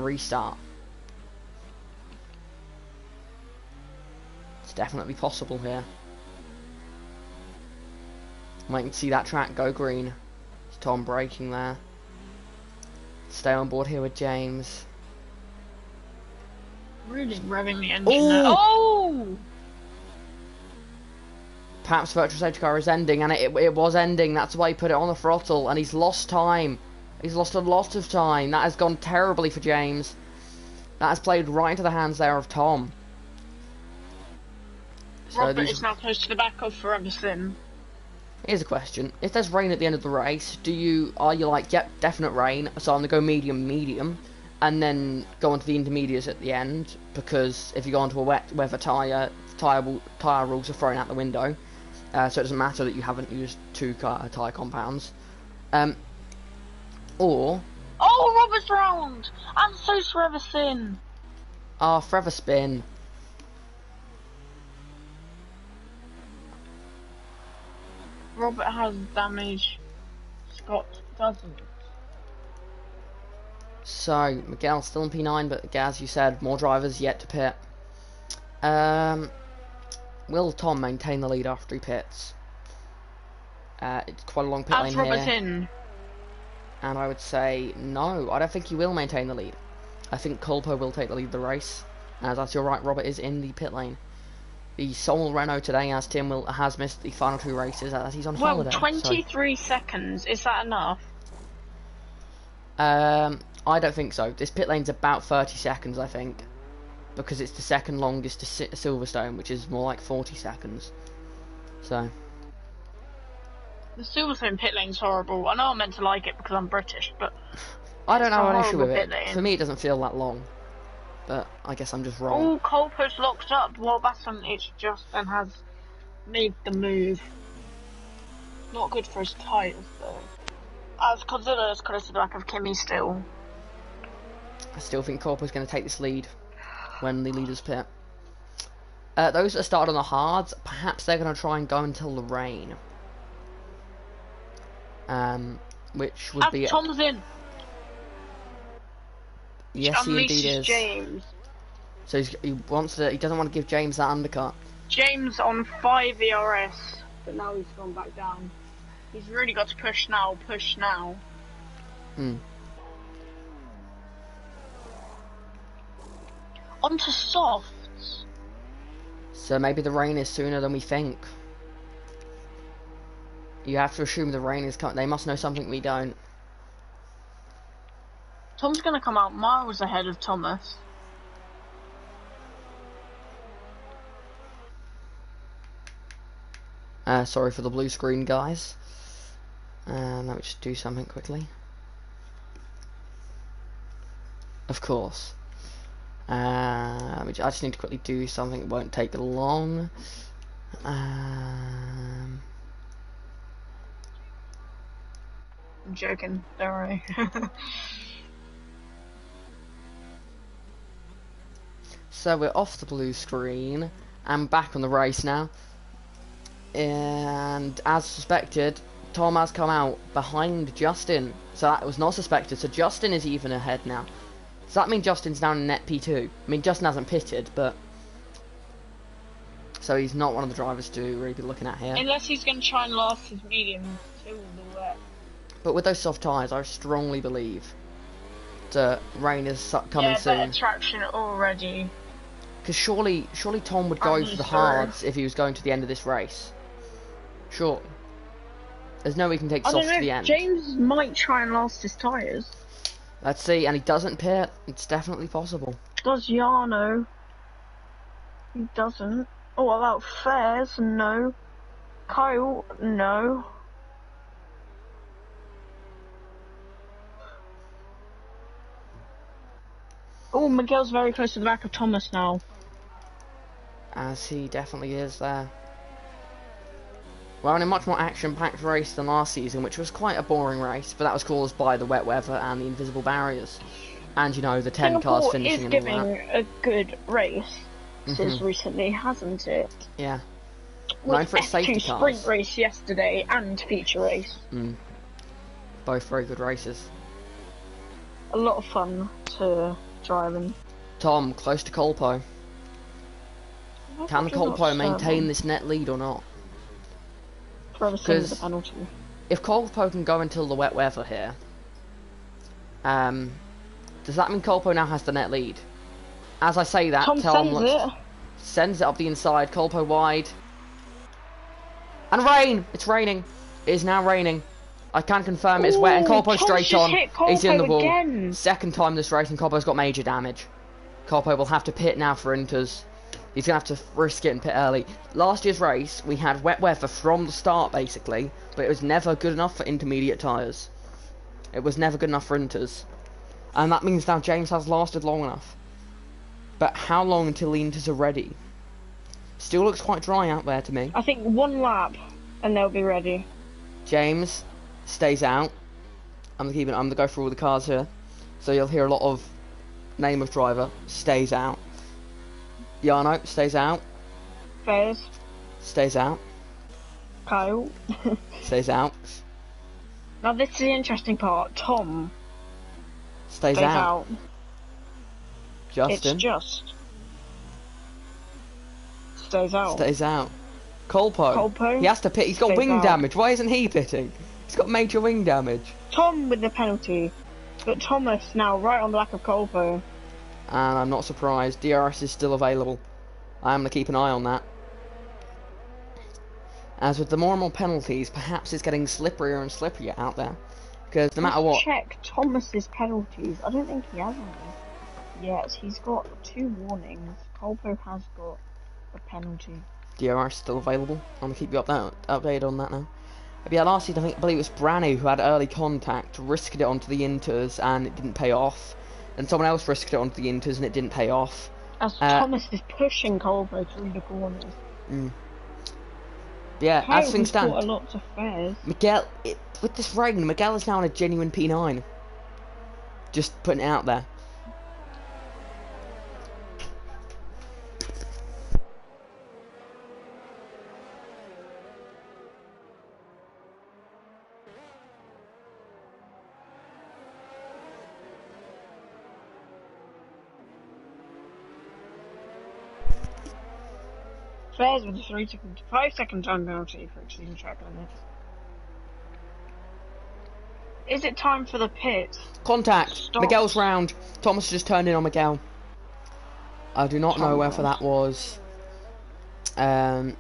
restart? It's definitely possible here. Might see that track go green. It's Tom braking there. Stay on board here with James. Really revving the engine there. Oh! Perhaps virtual safety car is ending, and it was ending. That's why he put it on the throttle, and he's lost time. He's lost a lot of time. That has gone terribly for James. That has played right into the hands there of Tom. Robert is now close to the back of Forever Sin. Here's a question: if there's rain at the end of the race, are you like, yep, definite rain, so I'm gonna go medium, and then go on to the intermediates at the end? Because if you go onto a wet weather tyre rules are thrown out the window. So it doesn't matter that you haven't used 2 tyre compounds. Or... Oh, Robert's round! And so's Forever Sin! Forever Spin. Robert has damage. Scott doesn't. So, Miguel's still in P9, but as you said, more drivers yet to pit. Will Tom maintain the lead after he pits? It's quite a long pit lane here. And I would say no. I don't think he will maintain the lead. I think Culpo will take the lead of the race. As you're right, Robert is in the pit lane. the sole Renault today, as Tim has missed the final 2 races as he's on Well, holiday. 23 seconds, is that enough? I don't think so. This pit lane's about 30 seconds, I think, because it's the second longest to Silverstone, which is more like 40 seconds. So. The Silverstone pit lane's horrible. I know I'm meant to like it because I'm British, but I don't have an issue with it. lane. For me, it doesn't feel that long. But I guess I'm just wrong. Oh, Colpo's locked up. Well, Baston and has made the move. Not good for his tyres, though. As Godzilla is close to the back of Kimi still. I still think Corpo's going to take this lead when the leaders pit. Those that start on the hards, perhaps they're going to try and go until the rain. Which would be... Tom's in. Yes, he indeed is. James. So he doesn't want to give James that undercut. James on 5 ERS, but now he's gone back down. He's really got to push now. Onto softs. So maybe the rain is sooner than we think. You have to assume the rain is coming. They must know something we don't. Tom's gonna come out miles ahead of Thomas. Sorry for the blue screen, guys. Let me just do something quickly. Of course. I just need to quickly do something. It won't take long. I'm joking, don't worry. So we're off the blue screen and back on the race now. And as suspected, Tom has come out behind Justin. So that was not suspected. So Justin is even ahead now. Does that mean Justin's down in net P2? I mean, Justin hasn't pitted, but... So he's not one of the drivers to really be looking at here. Unless he's going to try and last his medium till the wet. But with those soft tyres, I strongly believe that rain is coming soon. Yeah, better traction already. Because surely Tom would go for the hards if he was going to the end of this race. Surely. There's no way he can take soft to the end. James might try and last his tyres. Let's see, and he doesn't pit. It's definitely possible. Does Jarno? He doesn't. Oh, about Fairs? No. Kyle? No. Oh, Miguel's very close to the back of Thomas now. As he definitely is there. Well, in a much more action-packed race than last season, which was quite a boring race, but that was caused by the wet weather and the invisible barriers. And, you know, the 10 cars finishing and all that. Singapore is giving a good race since recently, hasn't it? Yeah. Known for its safety cars. Sprint race yesterday and feature race. Both very good races. A lot of fun to drive in. Tom, close to Colpo. Can Colpo maintain this net lead or not? Because if Colpo can go until the wet weather here, does that mean Colpo now has the net lead? As I say that, Tom sends it up the inside, Colpo wide. And rain! It's raining. It is now raining. I can confirm it's wet, and Colpo's straight on. He's in the wall. Again. Second time this race, and Colpo's got major damage. Colpo will have to pit now for inters. He's going to have to risk it and pit early. Last year's race, we had wet weather from the start, basically, but it was never good enough for intermediate tyres. It was never good enough for inters. And that means now James has lasted long enough. But how long until the inters are ready? Still looks quite dry out there to me. I think 1 lap, and they'll be ready. James stays out. I'm gonna go through all the cars here, so you'll hear a lot of name of driver stays out. Jarno stays out. Fairs stays out. Kyle stays out. Now this is the interesting part. Tom stays out. Justin. It's just stays out. Stays out. Colpo. He has to pit. He's got wing damage. Why isn't he pitting? He's got major wing damage. Tom with the penalty, but Thomas now right on the back of Colpo. And I'm not surprised. DRS is still available. I am going to keep an eye on that. As with the more and more penalties, perhaps it's getting slipperier and slipperier out there. Because no matter what... check Thomas's penalties. I don't think he has any. Yes, he's got 2 warnings. Colpo has got a penalty. DRS still available. I'm going to keep you updated on that now. But yeah, last season I believe it was Branny who had early contact, risked it onto the inters and it didn't pay off. And someone else risked it onto the inters and it didn't pay off. As Thomas is pushing Colpo through the corners. Yeah, as things stand, a lot to fares. Miguel, with this rain, Miguel is now in a genuine P9. Just putting it out there. Fares with a 5-second time penalty for exceeding track limits. Is it time for the pit? Contact! Stop. Miguel's round. Thomas just turned in on Miguel. I do not know whether that was... I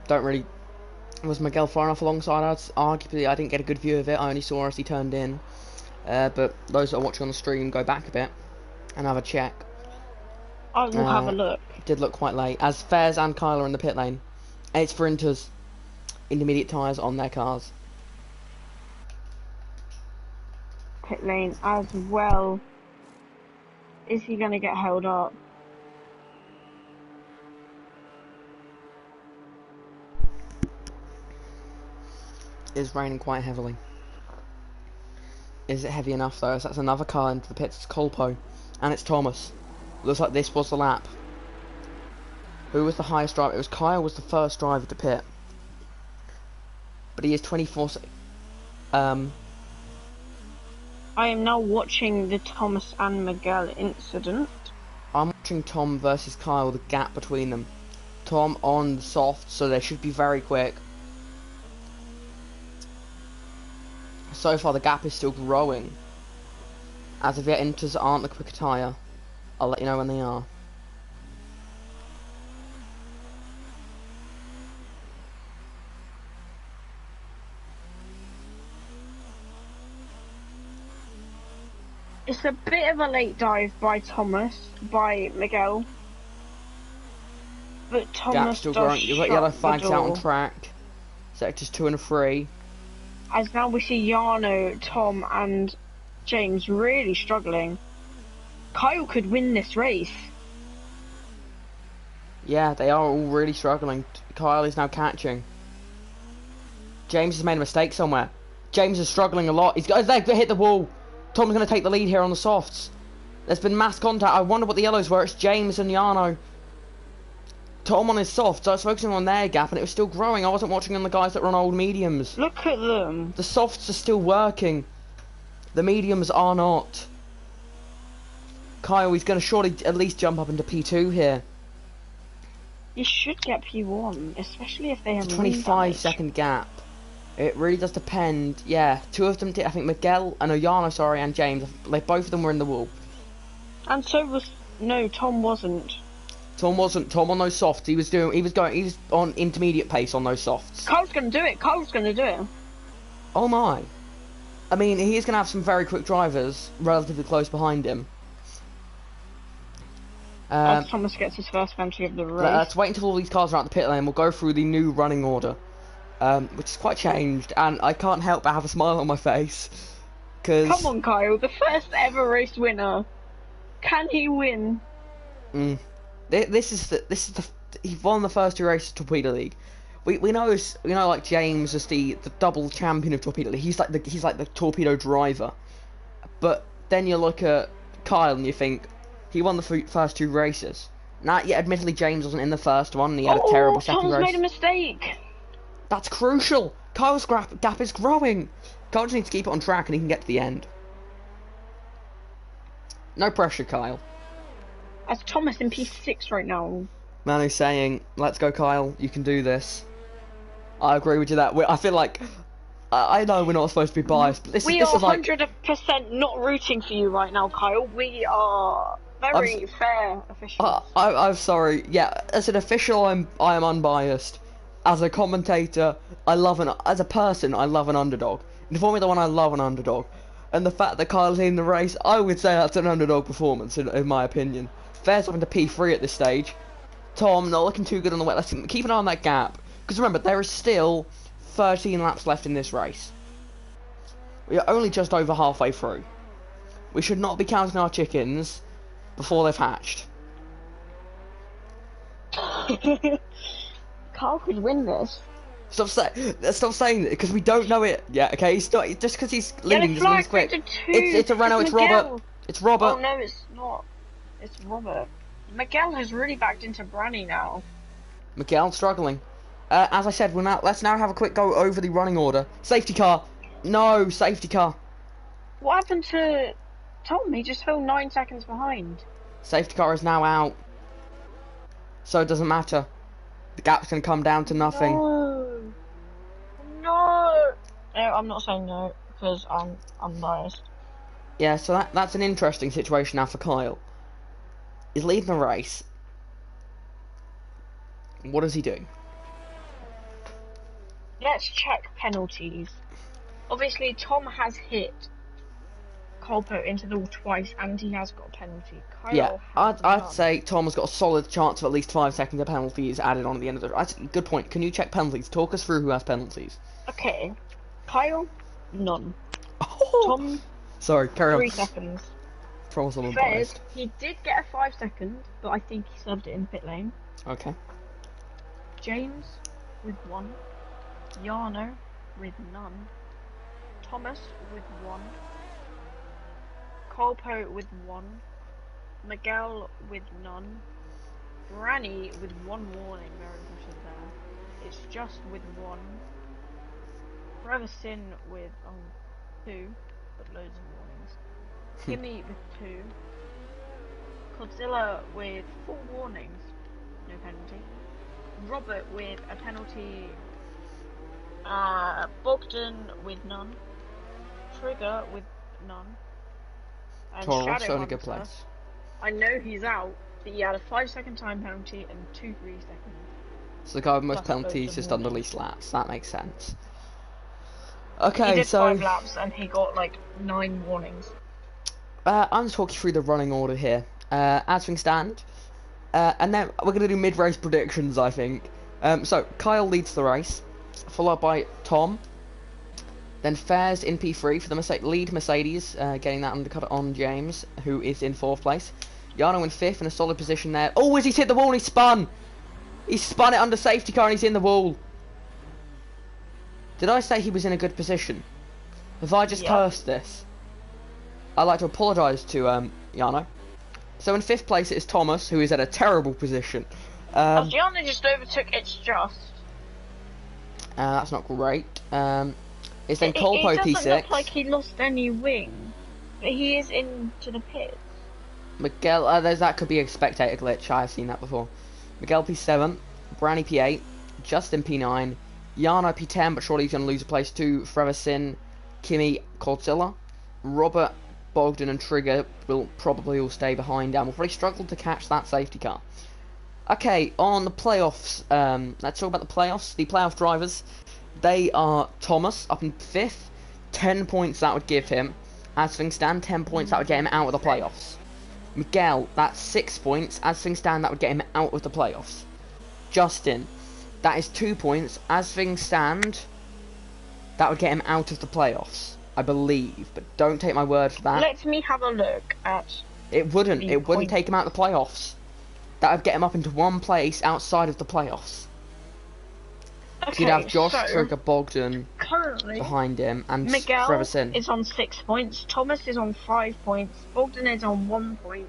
don't really... Was Miguel far enough alongside us? Arguably, I didn't get a good view of it. I only saw as he turned in. But those that are watching on the stream, go back a bit and have a check. I will have a look. Did look quite late, as Fares and Kyle are in the pit lane. And it's for Inter's intermediate tyres on their cars. Pit lane as well. Is he going to get held up? It's raining quite heavily. Is it heavy enough though? So that's another car into the pits. It's Colpo. And it's Thomas. Looks like this was the lap. Who was the highest driver? It was Kyle was the first driver to pit. But he is 24... I am now watching the Thomas and Miguel incident. I'm watching Tom versus Kyle, the gap between them. Tom on the soft, so they should be very quick. So far the gap is still growing. As of yet, Inters aren't the quicker tyre. I'll let you know when they are. It's a bit of a late dive by Miguel. But Thomas still does growing. You've got yellow flags out on track. Sectors 2 and 3. As now we see Jarno, Tom and James really struggling. Kyle could win this race. Yeah, they are all really struggling. Kyle is now catching. James has made a mistake somewhere. James is struggling a lot. He's got his leg to hit the wall. Tom's going to take the lead here on the softs. There's been mass contact. I wonder what the yellows were. It's James and Jarno. Tom on his softs. I was focusing on their gap and it was still growing. I wasn't watching on the guys that run old mediums. Look at them. The softs are still working. The mediums are not. Kyle, he's going to surely at least jump up into P2 here. You should get P1, especially if they have 25-second gap. It really does depend. Yeah, 2 of them did. I think Miguel and Jarno, sorry, and James. Like both of them were in the wall. And so was Tom wasn't. Tom wasn't. Tom on those softs. He was on intermediate pace on those softs. Kyle's going to do it. Kyle's going to do it. Oh my. I mean, he is going to have some very quick drivers relatively close behind him. As Thomas gets his first penalty of the race. Let's wait until all these cars are out the pit lane. We'll go through the new running order. Which is quite changed, and I can't help but have a smile on my face. Cause come on, Kyle, the first ever race winner. Can he win? This is the he won the first 2 races of Torpedo League. We know like James is the double champion of Torpedo League. He's like the torpedo driver. But then you look at Kyle and you think he won the first 2 races. Now, yeah, admittedly James wasn't in the first one. And he had a terrible second Tom's race. Made a mistake. That's crucial. Kyle's gap is growing. Kyle just needs to keep it on track and he can get to the end. No pressure, Kyle. As Thomas in P6 right now. Man who's saying, let's go, Kyle, you can do this. I agree with you that. I feel like... I know we're not supposed to be biased, but we are 100% not rooting for you right now, Kyle. We are very fair officials. I'm sorry. Yeah, as an official, I am unbiased. as a commentator, as a person, I love an underdog. In Formula 1, I love an underdog. And the fact that Kyle's in the race, I would say that's an underdog performance, in my opinion. Fair's up into P3 at this stage. Tom, not looking too good on the wet. Let's keep an eye on that gap. Because remember, there is still 13 laps left in this race. We are only just over halfway through. We should not be counting our chickens before they've hatched. Carl could win this. Stop saying it, because we don't know it yet, okay? Just because he's leading doesn't mean he's quick. It's a Renault, it's Robert. It's Robert. Oh no, it's not. It's Robert. Miguel has really backed into Branny now. Miguel struggling. As I said, let's now have a quick go over the running order. Safety car. No, safety car. What happened to Tom? He just fell 9 seconds behind. Safety car is now out. So it doesn't matter. The gap's going to come down to nothing. No, I'm not saying no, because I'm biased. Yeah, so that's an interesting situation now for Kyle. He's leading the race. What does he do? Let's check penalties. Obviously, Tom has hit Colpo into the wall twice, and he has got a penalty. Kyle yeah, I'd say Tom has got a solid chance of at least 5 seconds of penalties added on at the end of the race. Good point. Can you check penalties? Talk us through who has penalties. Okay. Kyle, none. Oh. Tom, sorry, carry on. 3 seconds. Promise I'm Fred, unbiased. he did get a 5 second, but I think he subbed it in pit lane. Okay. James with 1. Yarno with none. Thomas with 1. Colpo with 1. Miguel with none. Branny with 1 warning, very impressive there. It's just with 1. Sin with 2, but loads of warnings. Kimmy with 2. Godzilla with 4 warnings, no penalty. Robert with a penalty. Bogdan with none. Trigger with none. And Taurus Shadow in a good Hunter, place. I know he's out, but he had a 5 second time penalty and 2 3 seconds. So the guy with most Plus penalties loads just of done the warnings. least laps. That makes sense. He Okay, did so 5 laps and he got like 9 warnings. I'm going to talk you through the running order here. As things stand, and then we're going to do mid-race predictions, I think. So Kyle leads the race, followed by Tom. Then Fairs in P3 for the lead Mercedes, getting that undercut on James, who is in 4th place. Yarno in 5th in a solid position there. Oh, as he's hit the wall, he spun! He spun it under safety car and he's in the wall. Did I say he was in a good position? Have I just cursed this? I'd like to apologise to Yarno. So in 5th place it is Thomas, who is at a terrible position. Yarno just overtook It's Just. That's not great. It's then It Colpo doesn't P6. look like he lost any wing, but he is into the pits. Miguel, that could be a spectator glitch. I've seen that before. Miguel P7, Branny P8, Justin P9, Yarno P10, but surely he's going to lose a place to Sin, Kimmy, Godzilla, Robert, Bogdan and Trigger will probably all stay behind and will probably struggle to catch that safety car. Okay, on the playoffs, let's talk about the playoffs. The playoff drivers, they are Thomas up in 5th, 10 points that would give him. As things stand, 10 points that would get him out of the playoffs. Miguel, that's 6 points. As things stand, that would get him out of the playoffs. Justin, that is 2 points. As things stand, that would get him out of the playoffs, I believe, but don't take my word for that. Let me have a look at. It wouldn't take him out of the playoffs. That would get him up into 1 place outside of the playoffs. Okay, You'd have Josh, so Trigger, Bogdan currently behind him, and Miguel Sin is on 6 points, Thomas is on 5 points, Bogdan is on 1 point,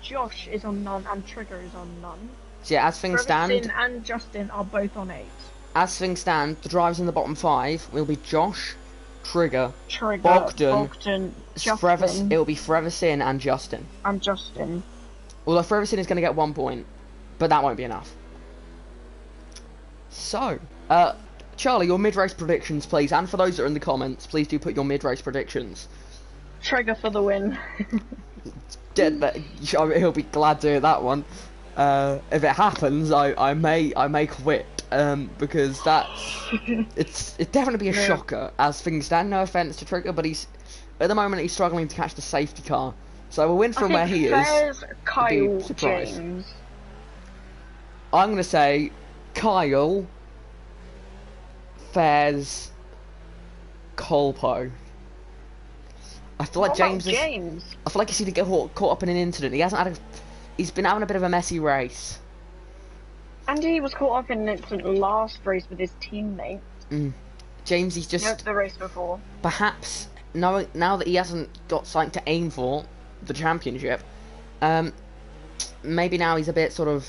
Josh is on none, and Trigger is on none. So yeah, as things stand, and Justin are both on 8. as things stand, the drivers in the bottom 5 will be Josh, Trigger, Bogdan, Justin. It will be Sin and Justin. And Justin. Although Sin is going to get 1 point, but that won't be enough. So, Charlie, your mid-race predictions, please. And for those that are in the comments, please do put your mid-race predictions. Trigger for the win. He'll be glad to hear that one. If it happens, I may quit. because it's definitely be a No. shocker as things stand. No offense to Trigger, but at the moment he's struggling to catch the safety car. So a win from where he is would be Kyle surprise. James. I'm gonna say Kyle, Fairs, Colpo. I feel like What about James James? I feel like he's either get caught up in an incident. He's been having a bit of a messy race. And he was caught up in an incident last race with his teammate. James, he's just No, the race before. perhaps now that he hasn't got something to aim for, the championship. Maybe now he's a bit sort of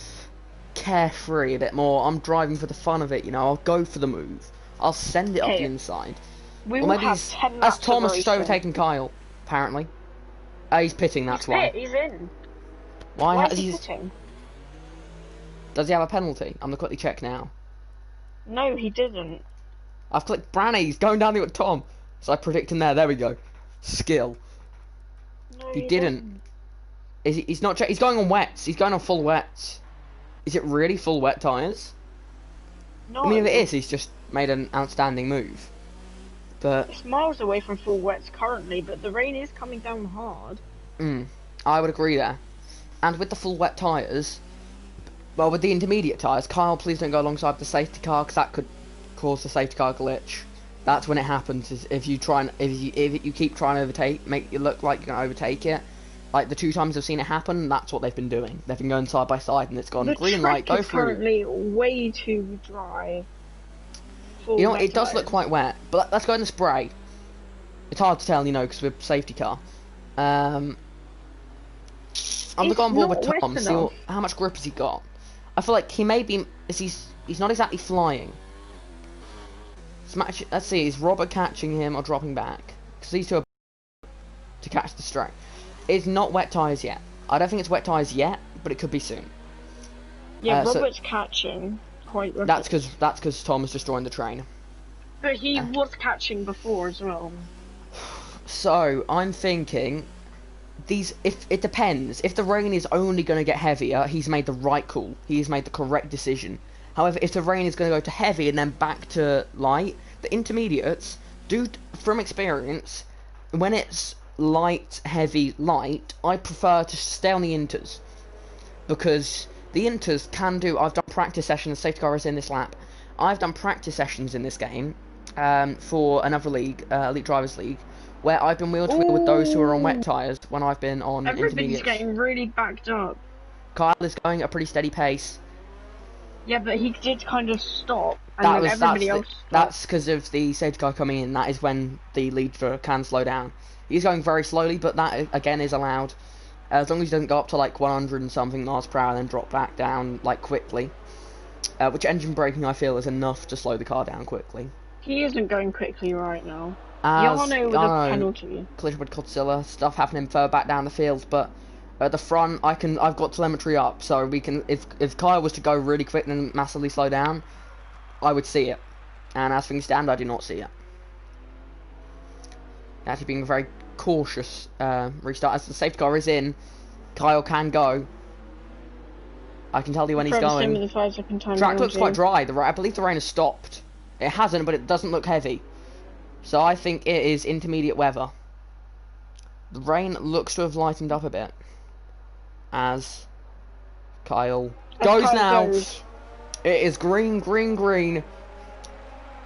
carefree, a bit more. I'm driving for the fun of it, you know. I'll go for the move. I'll send it up the inside. We Or will maybe have he's 10 as laps Thomas of just racing. overtaken Kyle. Apparently, he's pitting. That's why. He's in. Why Why has is he he? pitting? Does he have a penalty? I'm gonna quickly check now. No, he didn't. I've clicked Branny. He's going down there with Tom. So I predict him there. There we go. Skill. No, He didn't. He's not. He's going on wets. He's going on full wets. Is it really full wet tyres? No, I mean, if it is, he's just made an outstanding move. But it's miles away from full wets currently, but the rain is coming down hard. I would agree there. And with the full wet tyres, well, with the intermediate tyres, Kyle, please don't go alongside the safety car because that could cause the safety car glitch. That's when it happens. Is if you keep trying to overtake, make it look like you're gonna overtake it. Like the 2 times I've seen it happen, that's what they've been doing. They've been going side by side, and it's gone green light, go is through. Currently way too dry. You know what? It does look quite wet, but let's go in the spray. It's hard to tell, you know, because we're safety car. I'm gonna go on board with Tom. See how much grip has he got. I feel like he may be. He's not exactly flying. Let's see. Is Robert catching him or dropping back? Because these two are to catch the strike. It's not wet tyres yet. I don't think it's wet tyres yet, but it could be soon. Yeah, Robert's catching quite rapidly. That's because Tom has just joined the train. But he was catching before as well. So I'm thinking if it depends. If the rain is only going to get heavier, he's made the right call. He's made the correct decision. However, if the rain is going to go to heavy and then back to light, the intermediates do, from experience, when it's light, heavy, light, I prefer to stay on the inters because the inters can do. I've done practice sessions. Safety car is in this lap. I've done practice sessions in this game for another league, Elite Drivers League, where I've been wheel to wheel with those who are on wet tyres when I've been on Everybody's intermediates. getting really backed up. Kyle is going at a pretty steady pace. Yeah, but he did kind of stop, and then everybody else stopped. That's because of the safety car coming in. That is when the lead can slow down. He's going very slowly, but that again is allowed, as long as he doesn't go up to like 100 and something miles per hour, and then drop back down like quickly. Which engine braking I feel is enough to slow the car down quickly. He isn't going quickly right now. Yano with a penalty. Collision with Godzilla, stuff happening further back down the field, but at the front I've got telemetry up, so we can if Kyle was to go really quick and then massively slow down, I would see it. And as things stand, I do not see it. Actually being a very cautious restart. As the safety car is in, Kyle can go. I can tell you when he's going. Track looks quite dry. I believe the rain has stopped. It hasn't, but it doesn't look heavy. So I think it is intermediate weather. The rain looks to have lightened up a bit. As Kyle goes now. It is green, green, green.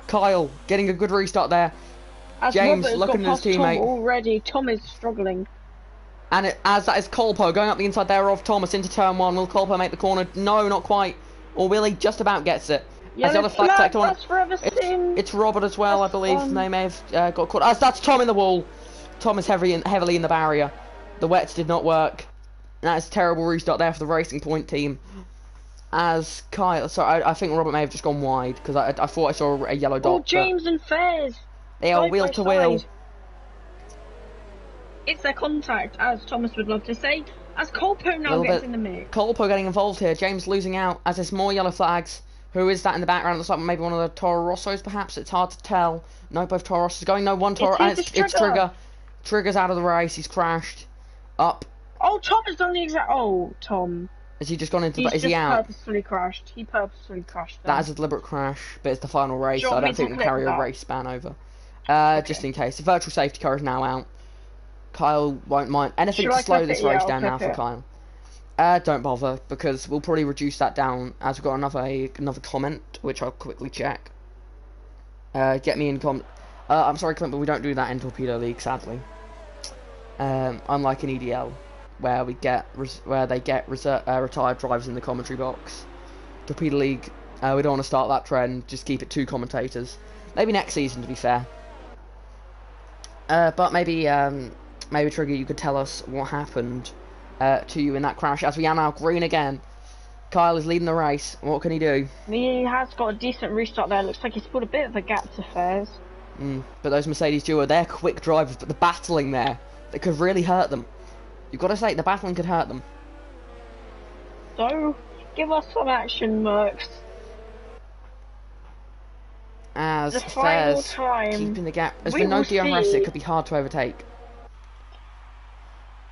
Kyle getting a good restart there. As James Robert's looking at his teammate. Tom already. Tom is struggling. And as that is Colpo going up the inside there of Thomas into turn 1. Will Colpo make the corner? No, not quite. Or will he? Just about gets it. As the other flag sector on, it's Robert as well, I believe. They may have got caught. As that's Tom in the wall. Tom is heavily in the barrier. The wets did not work. That is a terrible restart there for the Racing Point team. As Kyle, sorry, I think Robert may have just gone wide because I thought I saw a yellow dot. Oh, James and Fairs. They are wheel to wheel. It's their contact, as Thomas would love to say. As Colpo now gets in the mix. Colpo getting involved here. James losing out as there's more yellow flags. Who is that in the background? It looks like maybe one of the Toro Rossos, perhaps. It's hard to tell. No, both Toro Rossos going. No, one Toro. And it's Trigger. Trigger's out of the race. He's crashed. Up. Oh, Tom has done the exact. Oh, Tom. Has he just gone into? He's Is he just out? purposefully crashed. He purposefully crashed. That is a deliberate crash, but it's the final race, Do you so I want me don't to think we'll clip carry a that? race ban over. Okay. Just in case. The virtual safety car is now out. Kyle won't mind anything Should to I slow clip this it? Yeah, race I'll down now clip for it. Kyle. Don't bother, because we'll probably reduce that down as we've got another comment, which I'll quickly check. Get me in I'm sorry, Clint, but we don't do that in Torpedo League, sadly. Unlike in EDL, where they get retired drivers in the commentary box. Torpedo League, we don't want to start that trend. Just keep it 2 commentators. Maybe next season, to be fair. But maybe Trigger, you could tell us what happened to you in that crash. As we are now green again, Kyle is leading the race. What can he do? He has got a decent restart there. Looks like he's put a bit of a gap to Fairs. But those Mercedes duo, they're quick drivers, but the battling there, it could really hurt them. You've got to say, the battling could hurt them. So, give us some action, Mercs. As The final Fairs time keeping the gap. As we the no will DRS, see. it could be hard to overtake.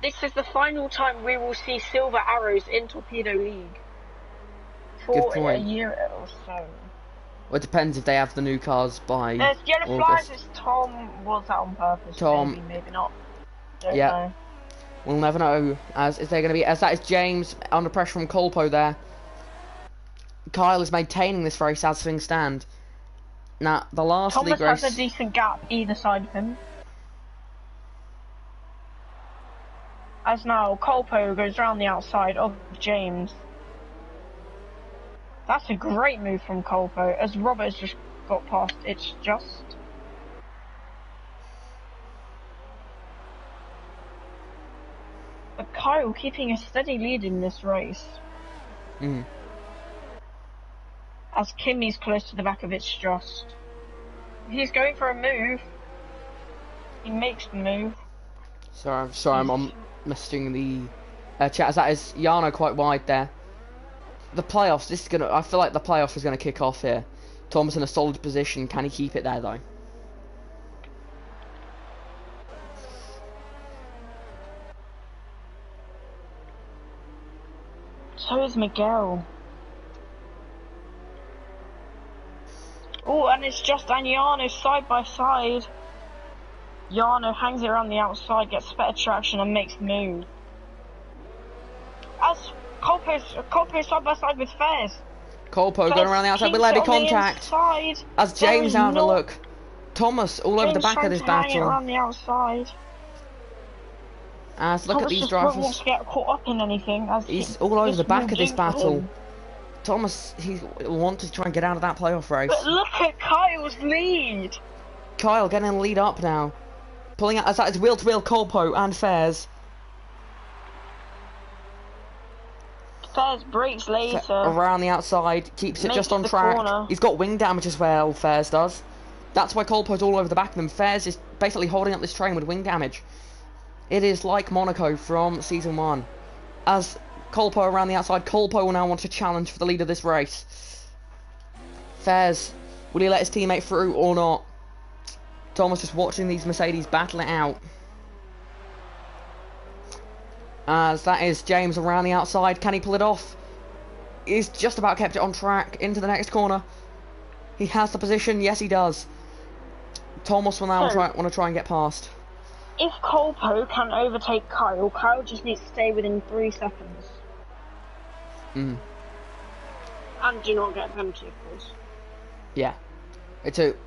This is the final time we will see silver arrows in Torpedo League. For a year or so. Well, it depends if they have the new cars by There's yellow August. flags. Tom was that on purpose. Tom. Maybe not. Don't Yeah. know. We'll never know. As that is James under pressure from Colpo there. Kyle is maintaining this race as things stand. Now, the last Thomas league race... has a decent gap either side of him. As now, Colpo goes around the outside of James. That's a great move from Colpo, as Robert has just got past It's Just. But Kyle keeping a steady lead in this race. As Kimmy's close to the back of It's Just. He's going for a move. He makes the move. Sorry, I'm missing the chat. As that is Yano quite wide there. The playoffs, I feel like the playoff is gonna kick off here. Thomas in a solid position. Can he keep it there though? So is Miguel. Oh, and it's just Yano side by side. Yano hangs it around the outside, gets better traction and makes the move. As Colpo's side by side with Fairs. Colpo going around the outside with leady contact. As James having a look. Thomas all over the back of this battle. Around the outside. As look Thomas at these just drivers. won't want to get caught up in anything. As He's all over the back of this battle. Him. Thomas, he wants to try and get out of that playoff race. But look at Kyle's lead. Kyle getting the lead up now. Pulling out as that is wheel to wheel Colpo and Fairs. Fairs breaks later. Around the outside, keeps it just on track. Corner. He's got wing damage as well, Fairs does. That's why Colpo's all over the back of them. Fairs is basically holding up this train with wing damage. It is like Monaco from Season 1. As Colpo around the outside, Colpo will now want to challenge for the lead of this race. Fairs, will he let his teammate through or not? Thomas just watching these Mercedes battle it out. As that is James around the outside. Can he pull it off? He's just about kept it on track into the next corner. He has the position. Yes, he does. Thomas will now want to try and get past. If Colpo can overtake Kyle, Kyle just needs to stay within 3 seconds. And do not get a penalty, of course. Yeah.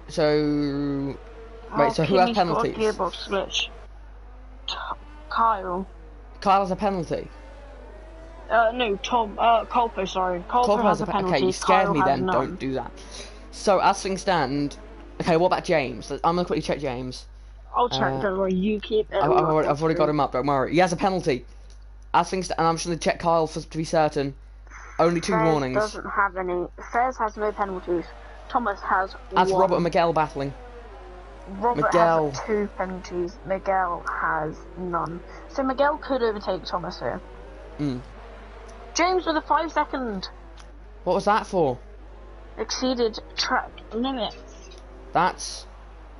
So wait, so who has penalties? Gearbox glitch. Kyle. Kyle has a penalty. No, Colpo, sorry. Colpo has a penalty. Okay, you scared Kyle me then. None. Don't do that. So as things stand, okay, what about James? I'm gonna quickly check James. I'll check, don't worry, you keep it. I've already got him up, don't worry. He has a penalty. As things stand, and I'm just gonna check Kyle to be certain. Only 2 warnings. Doesn't have any. Fairs has no penalties. Thomas has As 1. Robert and Miguel battling. Robert Miguel has 2 penalties. Miguel has none. So Miguel could overtake Thomas here. James with a 5-second. What was that for? Exceeded track limits. That's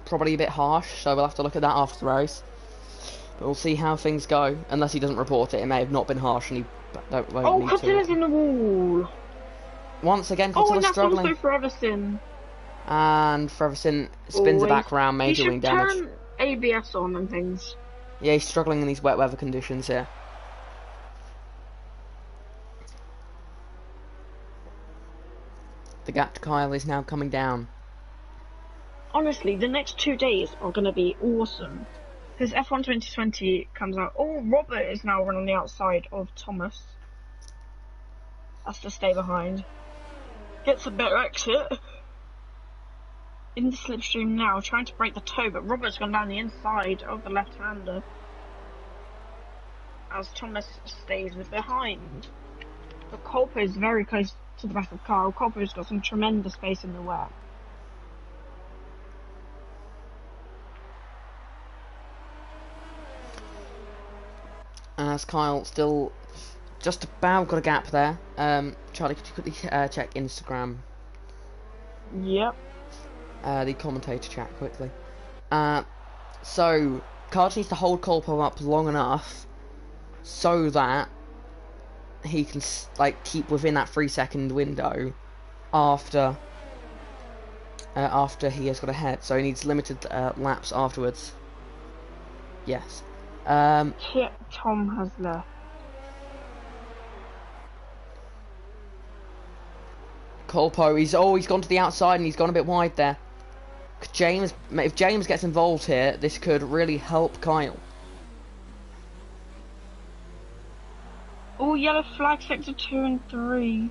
probably a bit harsh, so we'll have to look at that after the race. But we'll see how things go. Unless he doesn't report it, it may have not been harsh, and he won't Oh, need to. Codzilla's in the wall. Once again, Oh, and Godzilla's that's struggling. also Ferguson. And Ferguson spins it back around, He major wing should damage. turn ABS on and things. Yeah, he's struggling in these wet weather conditions here. The gap to Kyle is now coming down. Honestly, the next 2 days are going to be awesome. Because F1 2020 comes out. Oh, Robert is now running on the outside of Thomas. Has to stay behind. Gets a better exit. In the slipstream now, trying to break the toe, but Robert's gone down the inside of the left-hander. As Thomas stays behind. But Colpo is very close to the back of Kyle. Colpo's got some tremendous space in the wet. As Kyle still just about got a gap there. Charlie, could you quickly check Instagram? Yep. The commentator chat quickly. So Kyle needs to hold Colpo up long enough so that he can keep within that 3-second window after he has got ahead. So he needs limited laps afterwards. Yes. Tom has left. Colpo, he's gone to the outside and he's gone a bit wide there. If James gets involved here, this could really help Kyle. Oh, yellow flag sector 2 and 3.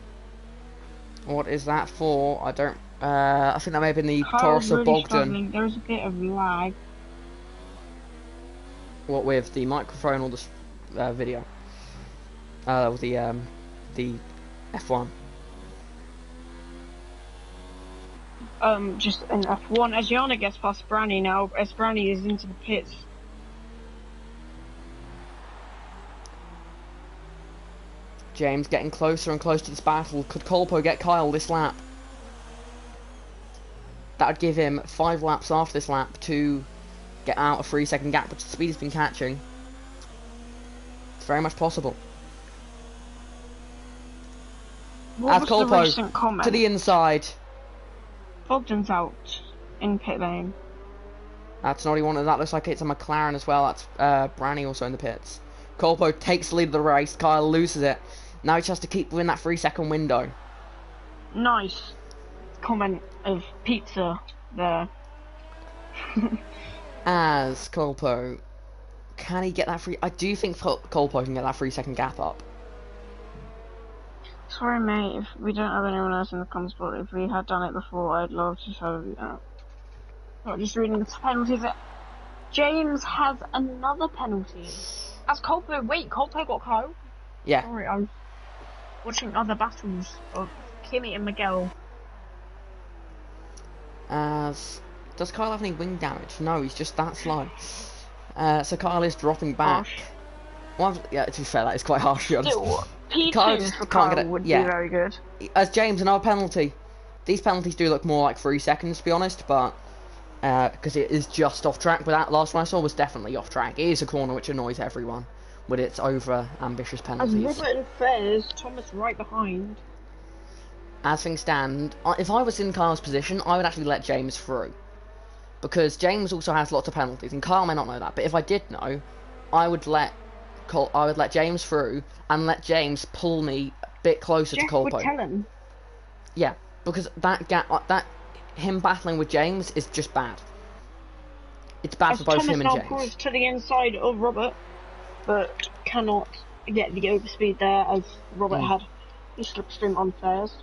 What is that for? I don't. I think that may have been the Kyle's Taurus of really Bogdan. struggling. There's a bit of lag. What with the microphone or the video? With the F1. Just in F1. As Yana gets past Brownie now, as Brownie is into the pits. James getting closer and closer to this battle. Could Colpo get Kyle this lap? That would give him 5 laps after this lap to get out a 3-second gap, which the speed has been catching. It's very much possible. What As was the recent Colpo comment? to the inside. Bogdan's out in pit lane. That's not one. That looks like it's a McLaren as well. That's Branny also in the pits. Colpo takes the lead of the race. Kyle loses it. Now he just has to keep within that 3-second window. Nice comment of pizza there. As Colpo, can he get that free? I do think Colpo can get that 3-second gap up. Sorry, mate, if we don't have anyone else in the comms, but if we had done it before, I'd love to have you out. Not just reading the penalties. James has another penalty. As Colpo, wait, Colpo got Kyle? Yeah. Sorry, I'm watching other battles of Kimi and Miguel. As does Kyle have any wing damage? No, he's just that slow. So Kyle is dropping back. Well, yeah, to be fair, that is quite harsh. Still, P2 Kyle just for can't Kyle get it. would Yeah. be very good. As James, another penalty. These penalties do look more like 3 seconds, to be honest, but because it is just off track. But that last one I saw was definitely off track. It is a corner which annoys everyone with its over ambitious As penalties. Robert and Fairs, Thomas right behind. As things stand, if I was in Kyle's position, I would actually let James through. Because James also has lots of penalties, and Kyle may not know that, but if I did know, I would let James through, and let James pull me a bit closer to Colpo. Would tell him. Yeah, because him battling with James is just bad. It's bad for both Thomas him and now James. pulls to the inside of Robert, but cannot get the overspeed there as Robert had the slipstream on Fairs.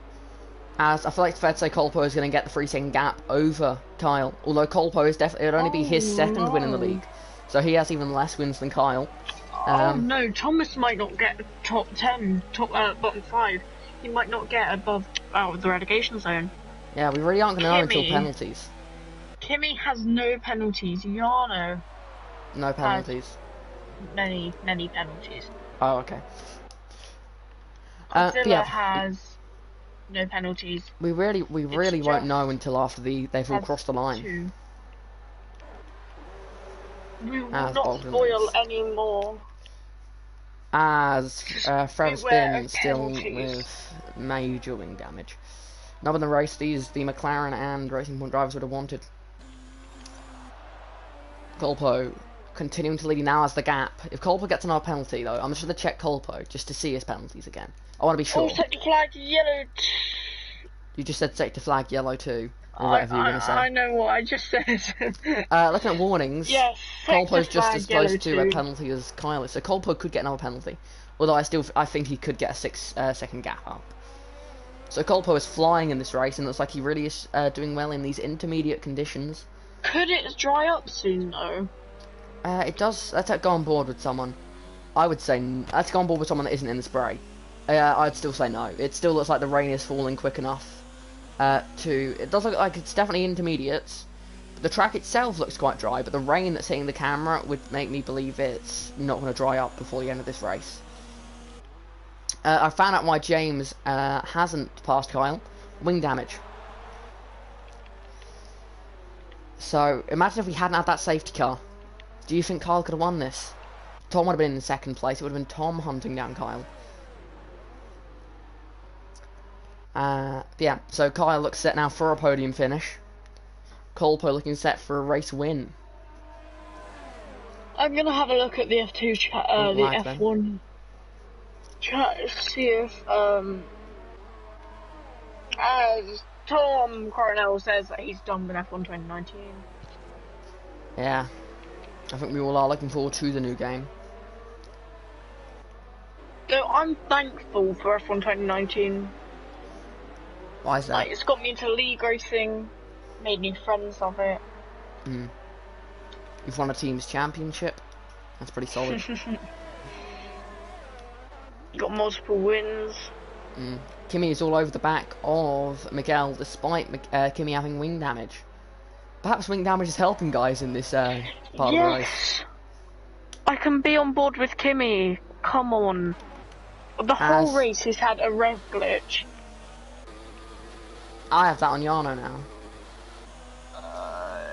As I feel like it's fair to say Colpo is going to get the 3-second gap over Kyle. Although Colpo is definitely, it would only be his second win in the league. So he has even less wins than Kyle. Oh no, Thomas might not get top 10, bottom 5. He might not get above out of the relegation zone. Yeah, we really aren't going to know until Kimi. penalties. Kimi has no penalties. Yano No penalties. many penalties. Oh, okay. Godzilla yeah, has no penalties. we really won't know until after they've all crossed the line. 2. We will as not Bogdan spoil leads. anymore. As Forever Beware Spin of still penalties. with major wing damage. Not in the race the McLaren and Racing Point drivers would have wanted. Colpo continuing to lead now as the gap. If Colpo gets another penalty though, I'm just going to check Colpo just to see his penalties again. I want to be Oh, sure. sector flag yellow. You just said sector flag yellow too, or whatever you were going to say. I know what I just said. Looking at warnings, Yes, sector Colpo's just as flag yellow close to a too. penalty as Kyle is, so Colpo could get another penalty. Although I think he could get a 6-second gap up. So Colpo is flying in this race, and looks like he really is doing well in these intermediate conditions. Could it dry up soon though? It does. Let's go on board with someone. I would say let's go on board with someone that isn't in the spray. I'd still say no. It still looks like the rain is falling quick enough. It does look like it's definitely intermediates. The track itself looks quite dry, but the rain that's hitting the camera would make me believe it's not going to dry up before the end of this race. I found out why James hasn't passed Kyle. Wing damage. So, imagine if we hadn't had that safety car. Do you think Kyle could have won this? Tom would have been in second place. It would have been Tom hunting down Kyle. Yeah, so Kyle looks set now for a podium finish. Colpo looking set for a race win. I'm gonna have a look at the F2 chat, the F1 chat to see if as Tom Coronel says that he's done with F1 2019. Yeah, I think we all are looking forward to the new game. So I'm thankful for F1 2019. Why is that? Like, it's got me into league racing, made new friends of it. You've won a team's championship. That's pretty solid. Got multiple wins. Kimi is all over the back of Miguel, despite Kimi having wing damage. Perhaps wing damage is helping guys in this part of the race. I can be on board with Kimi. Come on. The whole race has had a rev glitch. I have that on Yano now.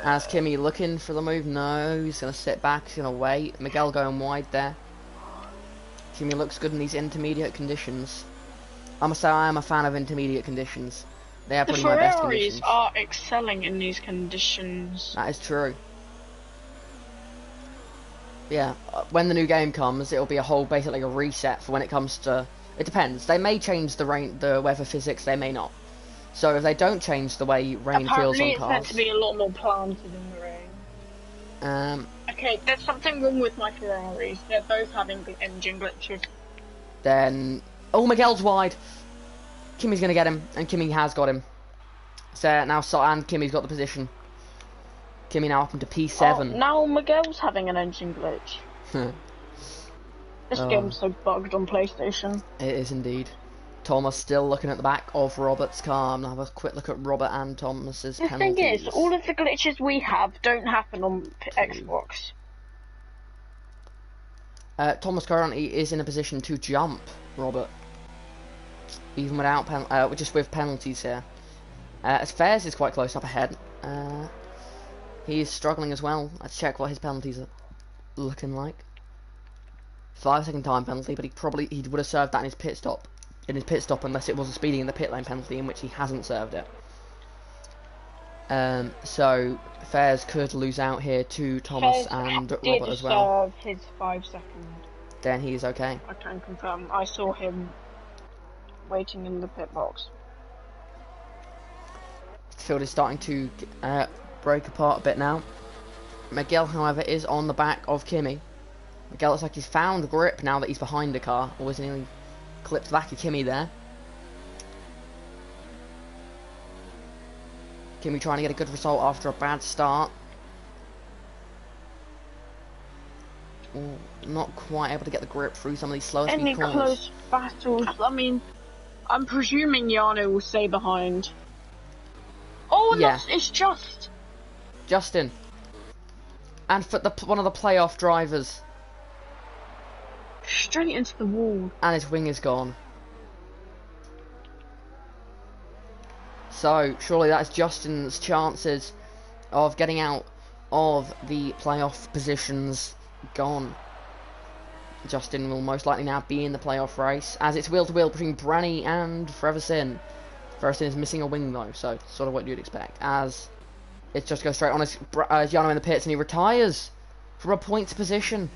As Kimi looking for the move, no, he's going to sit back, he's going to wait. Miguel going wide there. Kimi looks good in these intermediate conditions. I must say I am a fan of intermediate conditions. They are probably my best conditions. The Ferraris are excelling in these conditions. That is true. Yeah, when the new game comes, it'll be basically a reset for when it comes to... It depends. They may change the weather physics, they may not. So if they don't change the way rain feels on cars... Apparently it's meant to be a lot more planted in the rain. Okay, there's something wrong with my Ferraris. They're both having engine glitches. Then... Oh, Miguel's wide! Kimi's going to get him, and Kimi has got him. So now, and Kimi's got the position. Kimi now up into P7. Oh, now Miguel's having an engine glitch. This game's so bugged on PlayStation. It is indeed. Thomas still looking at the back of Robert's car. I'm going to have a quick look at Robert and Thomas's penalties. The thing is, all of the glitches we have don't happen on Xbox. Thomas currently is in a position to jump Robert. Even without just with penalties here. As Fairs is quite close up ahead. He is struggling as well. Let's check what his penalties are looking like. 5-second time penalty, but he would have served that in his pit stop. Unless it was a speeding in the pit lane penalty, in which he hasn't served it. So Fairs could lose out here to Thomas and Robert as well. His 5 seconds. Then he is okay. I can confirm. I saw him waiting in the pit box. The field is starting to break apart a bit now. Miguel, however, is on the back of Kimi. Miguel looks like he's found grip now that he's behind the car. Always nearly clipped back of Kimi there. Kimi trying to get a good result after a bad start. Not quite able to get the grip through some of these slower speed corners. Any close battles? I mean, I'm presuming Yano will stay behind. Oh, yeah. It's Justin. And for one of the playoff drivers. Straight into the wall. And his wing is gone. So, surely that's Justin's chances of getting out of the playoff positions gone. Justin will most likely now be in the playoff race, as it's wheel-to-wheel between Branny and Forever Sin. Forever Sin is missing a wing though, so sort of what you'd expect, as it just goes straight on as Yano in the pits, and he retires from a points position.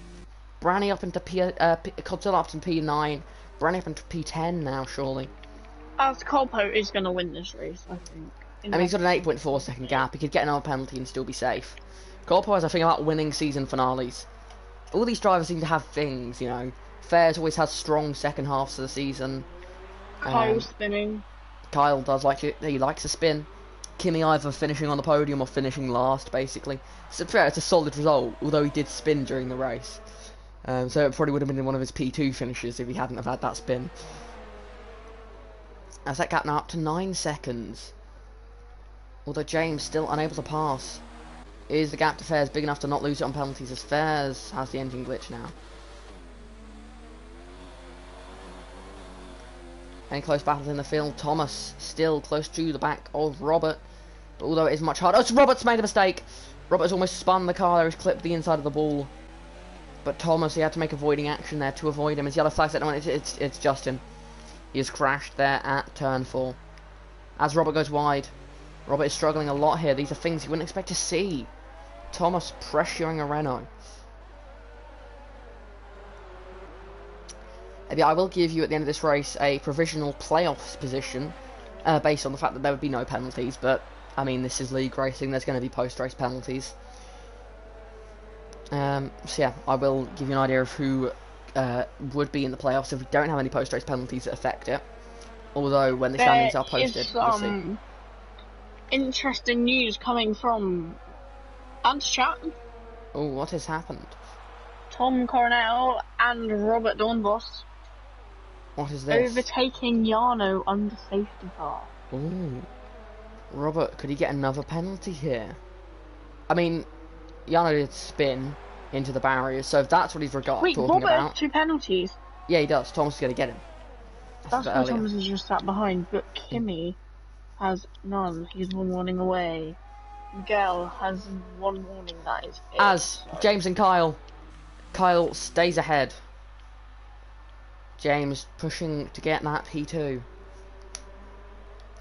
Branny up into Godzilla up to P9, Branny up into P10 now, surely. As Colpo is going to win this race, I think. I mean, he's got an 8.4 second gap. He could get another penalty and still be safe. Colpo has a thing about winning season finales. All these drivers seem to have things, you know. Fairs always has strong second halves of the season. Kyle spinning. Kyle does like it. He likes to spin. Kimi either finishing on the podium or finishing last, basically. So fair, it's a solid result, although he did spin during the race. So it probably would have been in one of his P2 finishes if he hadn't have had that spin. As that gap now up to 9 seconds. Although James still unable to pass. Is the gap to Fairs big enough to not lose it on penalties, as Fairs has the engine glitch now. Any close battles in the field? Thomas still close to the back of Robert. But although it is much harder... Oh, Robert's made a mistake! Robert's almost spun the car there. He's clipped the inside of the ball. But Thomas, he had to make avoiding action there to avoid him. His yellow flag's at the moment. It's Justin. He has crashed there at turn 4. As Robert goes wide. Robert is struggling a lot here. These are things you wouldn't expect to see. Thomas pressuring a Renault. Maybe I will give you at the end of this race a provisional playoffs position based on the fact that there would be no penalties, but I mean, this is league racing, there's going to be post-race penalties. So yeah, I will give you an idea of who would be in the playoffs if we don't have any post-race penalties that affect it. Although when the standings are posted, we'll see. Interesting news coming from Ant's chat. Oh, what has happened? Tom Coronel and Robert Dornbos. What is this? Overtaking Yano under safety car. Ooh. Robert, could he get another penalty here? I mean, Yano did spin into the barriers, so if that's what he's talking Robert about... has 2 penalties. Yeah, he does. Thomas is going to get him. That's why Thomas is just sat behind, but Kimi has none. He's 1 warning away. Miguel has 1 warning, that is it. As James and Kyle stays ahead. James pushing to get that P2.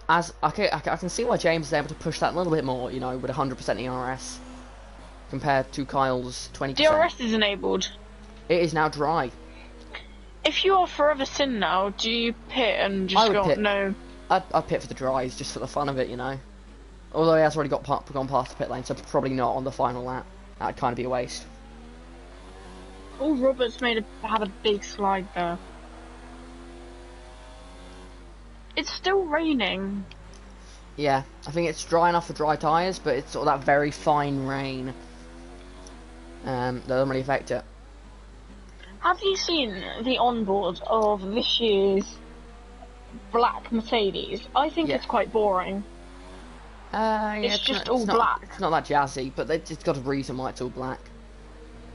As I can see why James is able to push that a little bit more, you know, with 100% ERS compared to Kyle's 20%. DRS is enabled. It is now dry. If you are Forever Sin now, do you pit and just go, no? I'd pit for the dries, just for the fun of it, you know. Although he has already gone past the pit lane, so probably not on the final lap. That'd kind of be a waste. Oh, Robert's had a big slide there. It's still raining. Yeah, I think it's dry enough for dry tyres, but it's sort of that very fine rain that doesn't really affect it. Have you seen the onboard of this year's black Mercedes? I think it's quite boring. Yeah, it's just all black. It's not that jazzy, but it's got a reason why it's all black.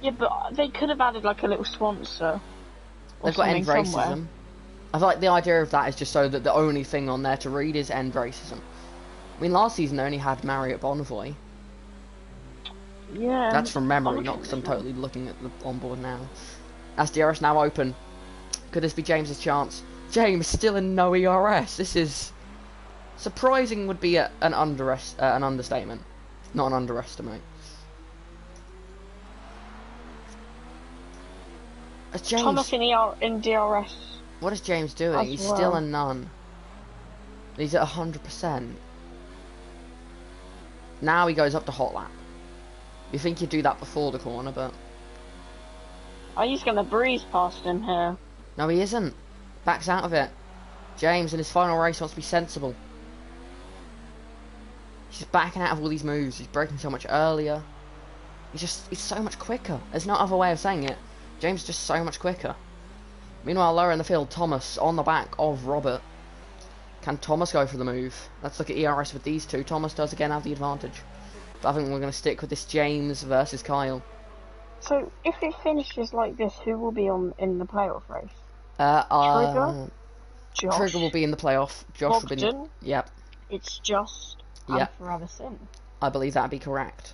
Yeah, but they could have added like a little sponsor. They've got end racism. Somewhere. I feel like the idea of that is just so that the only thing on there to read is end racism. I mean, last season they only had Marriott Bonvoy. Yeah. That's from memory, not because I'm totally looking at the onboard now. As DRS now open. Could this be James's chance? James still in no ERS. This is surprising. Would be an understatement, not an underestimate. As James, Thomas in DRS. What is James doing? He's still a none. He's at 100%. Now he goes up to hot lap. You think you'd do that before the corner, but... Oh, he's going to breeze past him here. No, he isn't. Backs out of it. James, in his final race, wants to be sensible. He's just backing out of all these moves. He's braking so much earlier. He's so much quicker. There's no other way of saying it. James is just so much quicker. Meanwhile, lower in the field, Thomas on the back of Robert. Can Thomas go for the move? Let's look at ERS with these two. Thomas does again have the advantage. But I think we're going to stick with this James versus Kyle. So, if it finishes like this, who will be in the playoff race? Trigger? Josh? Trigger will be in the playoff. Josh will be in the... Yep. It's just... And Forever Sin. I believe that'd be correct.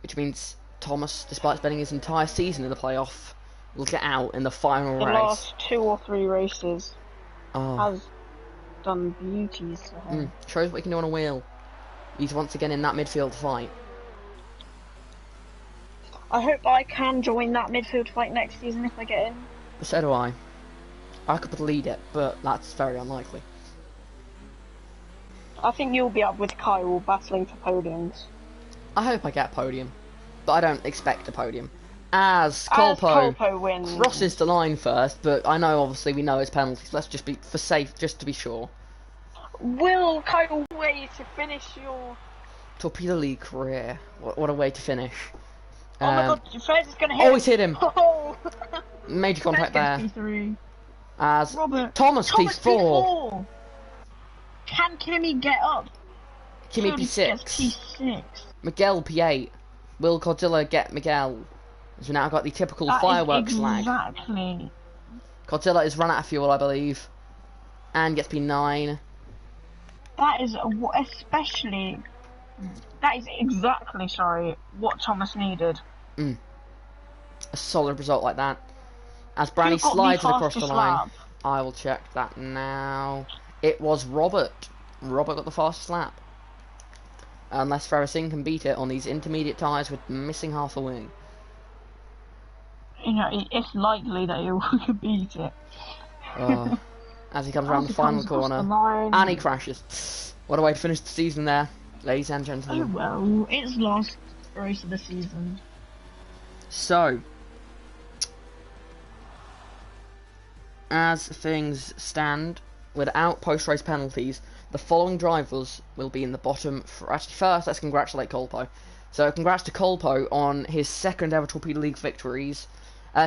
which means Thomas, despite spending his entire season in the playoff, will get out in the final The race. last 2 or 3 races Oh, has done beauties for him. shows what he can do on a wheel. He's once again in that midfield fight. I hope I can join that midfield fight next season if I get in. So do I. I could lead it, but that's very unlikely. I think you'll be up with Kyle battling for podiums. I hope I get a podium, but I don't expect a podium. As Colpo wins. crosses the line first, but I know obviously we know his penalties. Let's just be for safe, just to be sure. Will Kyle way to finish your Torpedo League career? What a way to finish. Oh my god, Fez is gonna hit Oh, he's hit him. Oh. Major contact there. P3. As Robert. Thomas P4. Can Kimmy get up? Kimmy P6. P6. Miguel P8. Will Godzilla get Miguel? As we now got the typical fireworks lag. Exactly. Godzilla is run out of fuel, I believe, and gets P9. That is especially. That is exactly, what Thomas needed. A solid result like that. As Branny slides it across the line. I will check that now. It was Robert. Robert got the fastest lap. Unless Ferrising can beat it on these intermediate tyres with missing half a wing. You know, it's likely that he will beat it. As he comes around the final corner. And he crashes. What a way to finish the season there, ladies and gentlemen. Oh well, it's last race of the season. So, as things stand, without post-race penalties, the following drivers will be in the bottom. Actually, first, let's congratulate Colpo. So, congrats to Colpo on his second ever Torpedo League victories.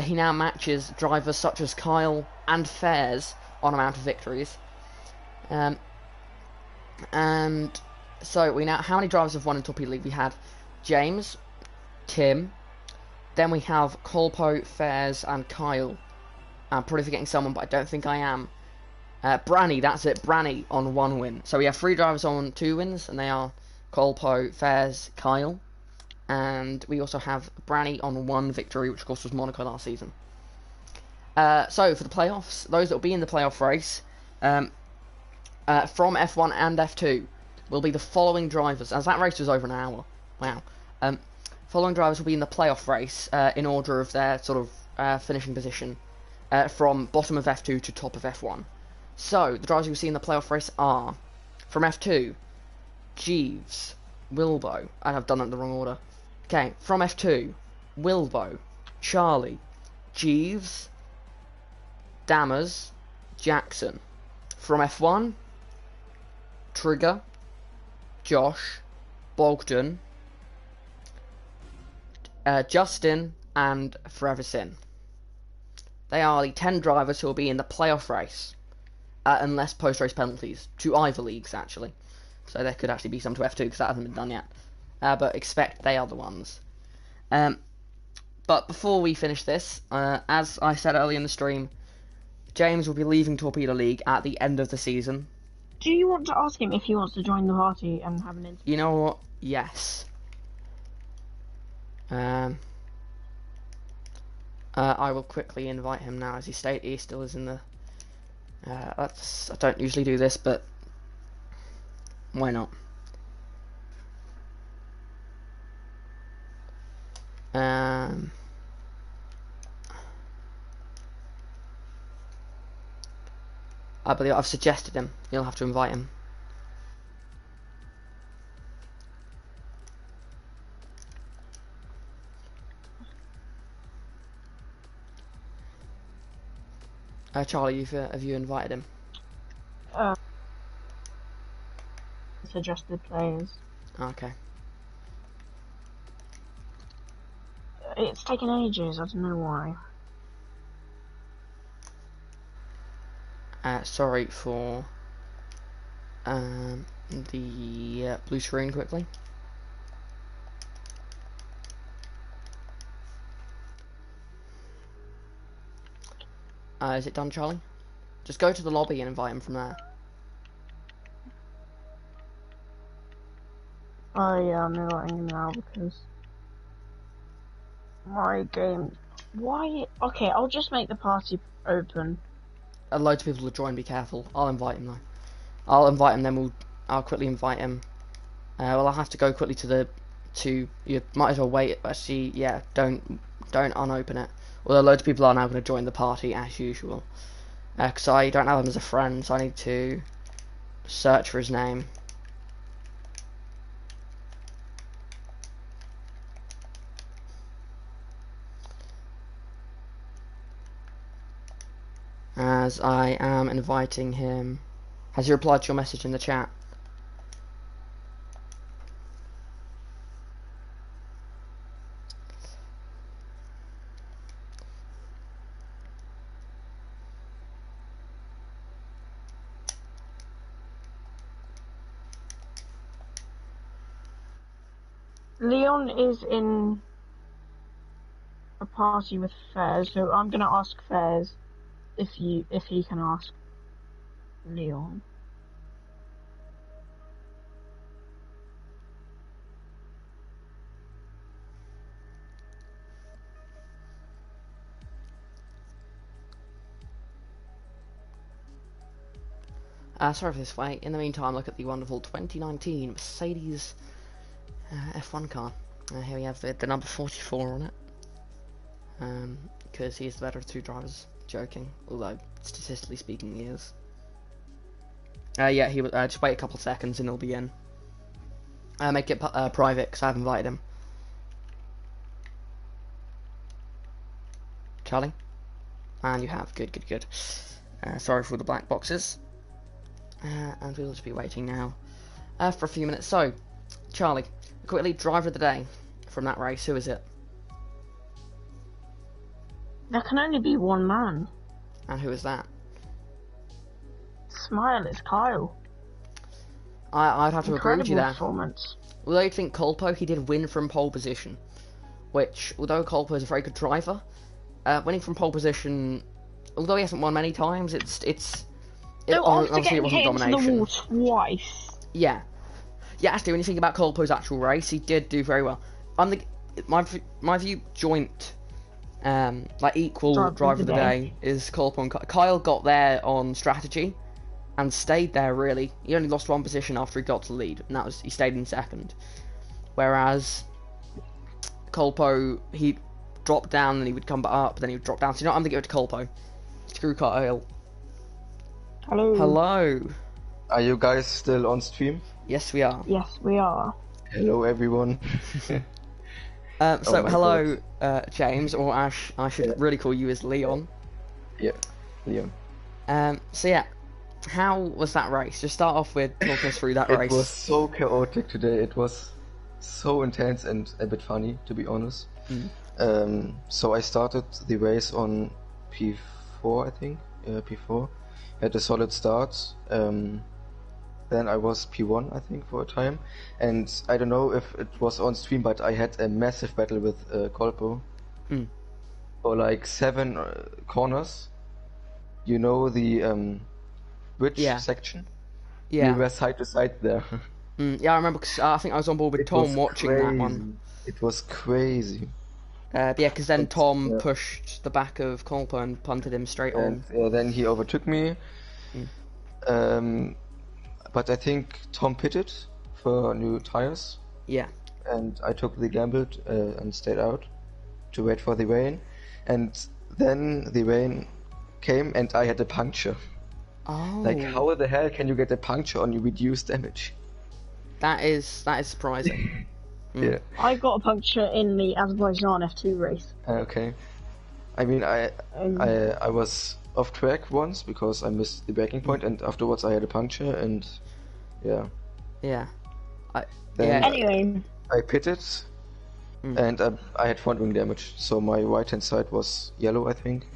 He now matches drivers such as Kyle and Fairs on amount of victories. And so, we now, how many drivers have won in Torpedo League? We had James, Tim, then we have Colpo, Fairs, and Kyle. I'm probably forgetting someone, but I don't think I am. Branny, that's it, Branny on 1 win. So we have 3 drivers on 2 wins, and they are Colpo, Fairs, Kyle. And we also have Branny on 1 victory, which of course was Monaco last season. So for the playoffs, those that will be in the playoff race, from F1 and F2, will be the following drivers. As that race was over an hour. Wow. Following drivers will be in the playoff race, in order of their sort of finishing position, from bottom of F2 to top of F1. So, the drivers you'll see in the playoff race are, from F2, Jeeves, Wilbo. I've done it in the wrong order. Okay, from F2, Wilbo, Charlie, Jeeves, Dammers, Jackson. From F1, Trigger, Josh, Bogdan, Justin, and Forever Sin. They are the 10 drivers who will be in the playoff race, unless post-race penalties, to either leagues, actually. So there could actually be some to F2, because that hasn't been done yet. But expect they are the ones. But before we finish this, as I said earlier in the stream, James will be leaving Torpedo League at the end of the season. Do you want to ask him if he wants to join the party and have an interview? You know what? Yes. I will quickly invite him now, as he still is in the. I don't usually do this, but why not? I believe I've suggested him. You'll have to invite him. Charlie, have you invited him? Suggested players. Okay. It's taken ages, I don't know why. Sorry for the blue screen quickly. Is it done, Charlie? Just go to the lobby and invite him from there. Oh yeah, I'm inviting him now because My game. Why? Okay, I'll just make the party open. Loads of people will join. Be careful. I'll invite him though. I'll invite him. Then I'll quickly invite him. Well, I'll have to go quickly to. You might as well wait. Actually, yeah. Don't unopen it. Although loads of people are now going to join the party as usual. Because I don't have him as a friend, so I need to search for his name. As I am inviting him. Has he replied to your message in the chat? Leon is in a party with Fairs, so I'm gonna ask Fairs if he can ask Leon. Sorry for this wait. In the meantime, look at the wonderful 2019 Mercedes F1 car. Here we have the number 44 on it. Because he is the better of two drivers. Joking. Although, statistically speaking, he is. Yeah, he would just wait a couple seconds and he'll be in. Make it private because I've invited him. Charlie? And you have. Good, good, good. Sorry for the black boxes. And we'll just be waiting now for a few minutes. So, Charlie, quickly, driver of the day from that race. Who is it? There can only be one man. And who is that? Smile, it's Kyle. I'd have to agree with you there. Performance. Although you'd think Colpo, he did win from pole position, which, although Colpo is a very good driver, winning from pole position, although he hasn't won many times, obviously it wasn't domination. Into the wall twice. Yeah, actually, when you think about Colpo's actual race, he did do very well. My view, joint, equal driver of the day is Colpo and Kyle got there on strategy, and stayed there really. He only lost one position after he got to the lead, and that was he stayed in second. Whereas Colpo, he dropped down, and he would come back up, then he would drop down. So I'm gonna give it to Colpo. Screw Kyle. Hello. Hello. Are you guys still on stream? Yes, we are. Yes, we are. Hello, everyone. Hello, James, or Ash. I should really call you as Leon. Yeah, Leon. So yeah, how was that race? Just start off with talking us through that race. It was so chaotic today. It was so intense and a bit funny, to be honest. So I started the race on P4, I think. P4. Had a solid start. Then I was P1, I think, for a time. And I don't know if it was on stream, but I had a massive battle with Colpo. For like 7 corners. You know the bridge section? Yeah. We were side to side there. Yeah, I remember because I think I was on board with Tom watching that one. It was crazy. Yeah, because then Tom pushed the back of Colpo and punted him straight on. Then he overtook me. But I think Tom pitted for new tires. Yeah. And I took the gamble and stayed out to wait for the rain. And then the rain came and I had a puncture. Oh. Like, how the hell can you get a puncture on your reduced damage? That is surprising. Yeah. I got a puncture in the Azerbaijan F2 race. Okay. I mean, I was off track once because I missed the braking point, and afterwards I had a puncture, and yeah. Yeah. Anyway. I pitted, and I had front wing damage, so my right hand side was yellow, I think,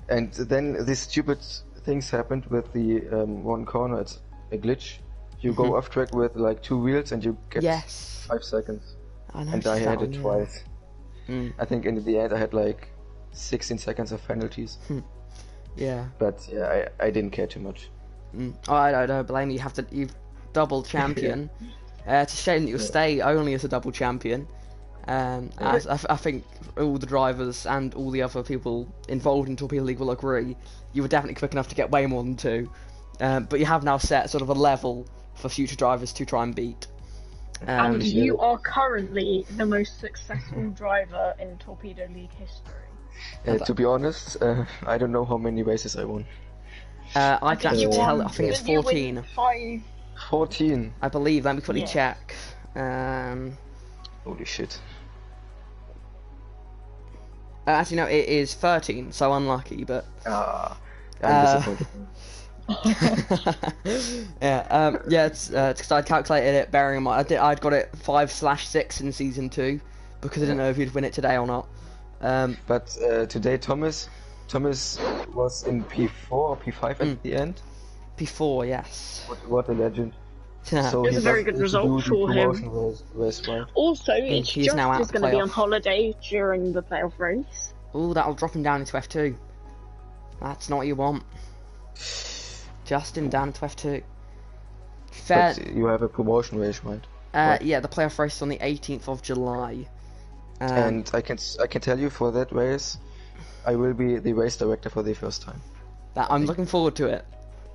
and then these stupid things happened with the one corner. It's a glitch. You go off track with like 2 wheels and you get 5 seconds. And I had it twice. I think in the end I had like 16 seconds of penalties. Yeah. But yeah, I didn't care too much. Oh, I don't blame you. You've double champion. It's a shame that you'll stay only as a double champion. As I think all the drivers and all the other people involved in Torpedo League will agree, you were definitely quick enough to get way more than 2. But you have now set sort of a level for future drivers to try and beat. And you are currently the most successful driver in Torpedo League history. To be honest, I don't know how many races I won. I can actually tell. I think it's Didn't you 14. win 5? 14. I believe. Let me quickly Yeah. check. Holy shit. Actually, no, it is 13. So unlucky, but. I'm disappointed. Yeah, it's because I calculated it bearing in mind I'd got it 5/6 in season 2 because I didn't know if you'd win it today or not. But today Thomas was in P4 or P5 at the end. P4, yes. What a legend. So It's he a very doesn't good need to result do the for him. promotion race, right? Also, it's he's just now out going of to the be on playoff. holiday during the playoff race. Ooh, that'll drop him down into F2. That's not what you want. Justin down to F2. Fair. But you have a promotion race, right? Yeah, the playoff race is on the 18th of July. And I can tell you for that race, I will be the race director for the first time. I'm looking forward to it.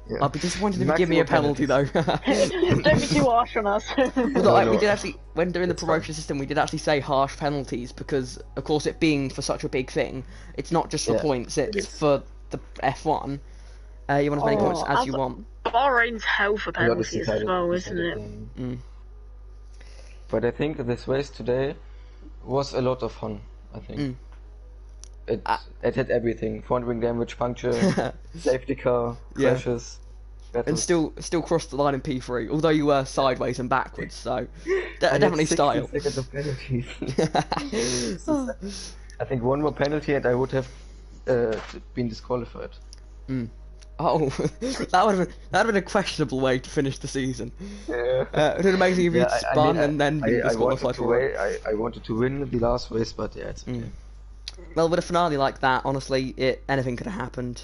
Yeah. I'll be disappointed if you give me a penalty though. Don't be too harsh on us. Although we did actually, when doing the promotion system, we did actually say harsh penalties because, of course, it being for such a big thing, it's not just for points; it's for the F1. You want as many points as you want. Bahrain's hell for penalties as well, isn't it? But I think this race today was a lot of fun. I think it had everything: front wing damage, puncture, safety car, crashes, and still crossed the line in P3. Although you were sideways and backwards, so definitely style. 60 seconds of penalties. I think one more penalty and I would have been disqualified. Oh, that would have been a questionable way to finish the season. Yeah. It would have made you spun and then be I disqualified for it. I wanted to win the last race, but yeah, it's okay. Well, with a finale like that, honestly, anything could have happened.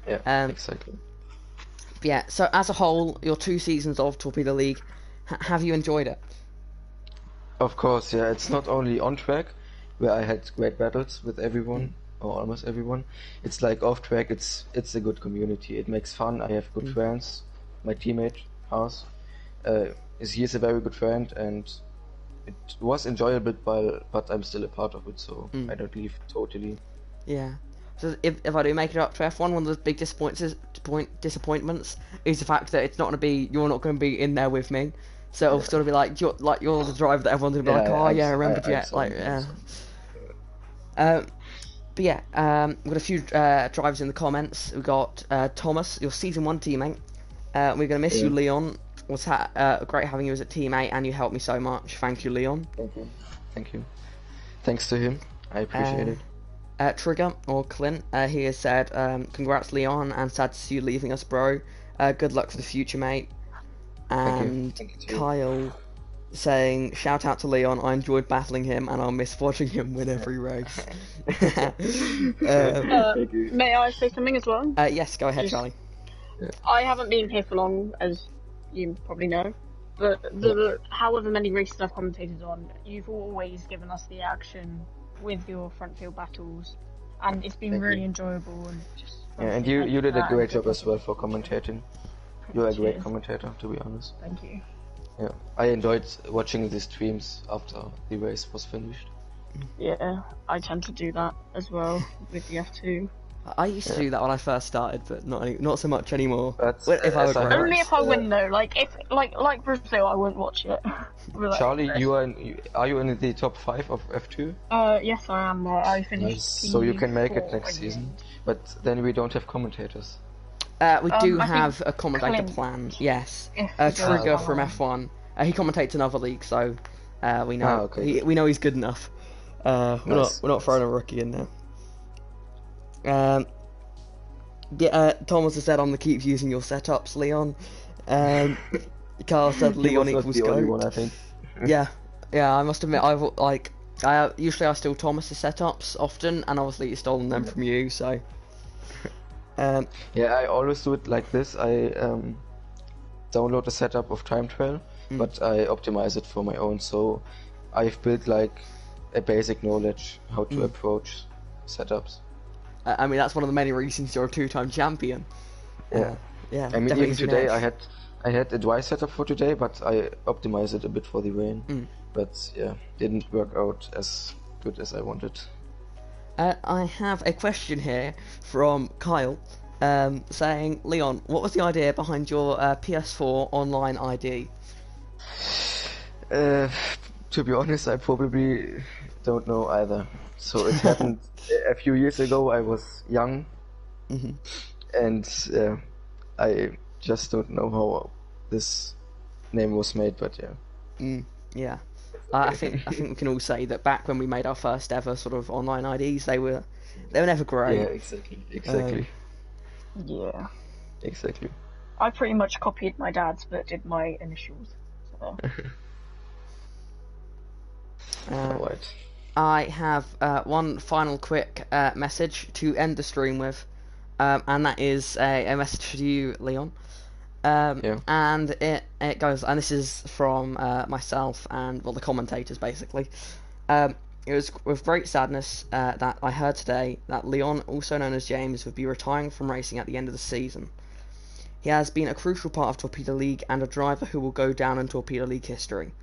Yeah, exactly. Yeah, so as a whole, your 2 seasons of Torpedo League, have you enjoyed it? Of course, yeah. It's not only on track, where I had great battles with everyone, or almost everyone. It's like off track, it's a good community. It makes fun. I have good friends. My teammate, Haas, he is a very good friend, and it was enjoyable, but I'm still a part of it, so I don't leave totally. Yeah. So if I do make it up to F1, one of the big disappointments is the fact that you're not going to be in there with me. So it'll sort of be like you're the driver that everyone's gonna be like, oh yeah, I remember Jet, like yeah. But yeah, we've got a few drivers in the comments. We've got Thomas, your season 1 teammate. We're gonna miss you, Leon. It was great having you as a teammate, and you helped me so much. Thank you, Leon. Thank you. Thanks to him, I appreciate it. Trigger or Clint, he has said, congrats Leon, and sad to see you leaving us, bro. Good luck for the future, mate. And Thank you. Kyle saying, shout out to Leon, I enjoyed battling him and I'll miss watching him win every race. May I say something as well? Yes, go ahead, Charlie. I haven't been here for long, as you probably know, but however many races I've commentated on, you've always given us the action with your front field battles, and it's been really enjoyable. And just and you did a great job as well for commentating. You're a great commentator, to be honest. Thank you. Yeah, I enjoyed watching the streams after the race was finished. Yeah, I tend to do that as well with the F2. I used to do that when I first started, but not so much anymore. But if I would only if I win though. Like if like Brazil, I wouldn't watch it. Charlie, are you in the top 5 of F2? Yes, I am. I finished. Nice. So you can make it next season. But then we don't have commentators. We do have a commentator plan. Yes, Trigger from F1. He commentates another league, so we know we know he's good enough. We're not throwing a rookie in there. Thomas has said I'm the keeps using your setups, Leon. Carl said Leon equals GOAT. I think. yeah, I must admit usually I steal Thomas's setups often, and obviously he's stolen them from you, so. Yeah, I always do it like this. I download a setup of time trial, but I optimize it for my own. So I've built like a basic knowledge how to approach setups. I mean, that's one of the many reasons you're a two-time champion. Yeah. Yeah. I mean, definitely even seen today edge. I had a dry setup for today, but I optimized it a bit for the rain. But yeah, didn't work out as good as I wanted. I have a question here from Kyle, saying, Leon, what was the idea behind your PS4 online ID? To be honest, I probably don't know either. So it happened a few years ago. I was young, and I just don't know how this name was made. But yeah. Yeah. I think we can all say that back when we made our first ever sort of online IDs, they were never great. Yeah, exactly. Yeah. Exactly. I pretty much copied my dad's, but did my initials. So. Right. I have one final quick message to end the stream with, and that is a message for you, Leon. Yeah. And it goes, and this is from myself and, well, the commentators, basically. It was with great sadness that I heard today that Leon, also known as James, would be retiring from racing at the end of the season. He has been a crucial part of Torpedo League and a driver who will go down in Torpedo League history.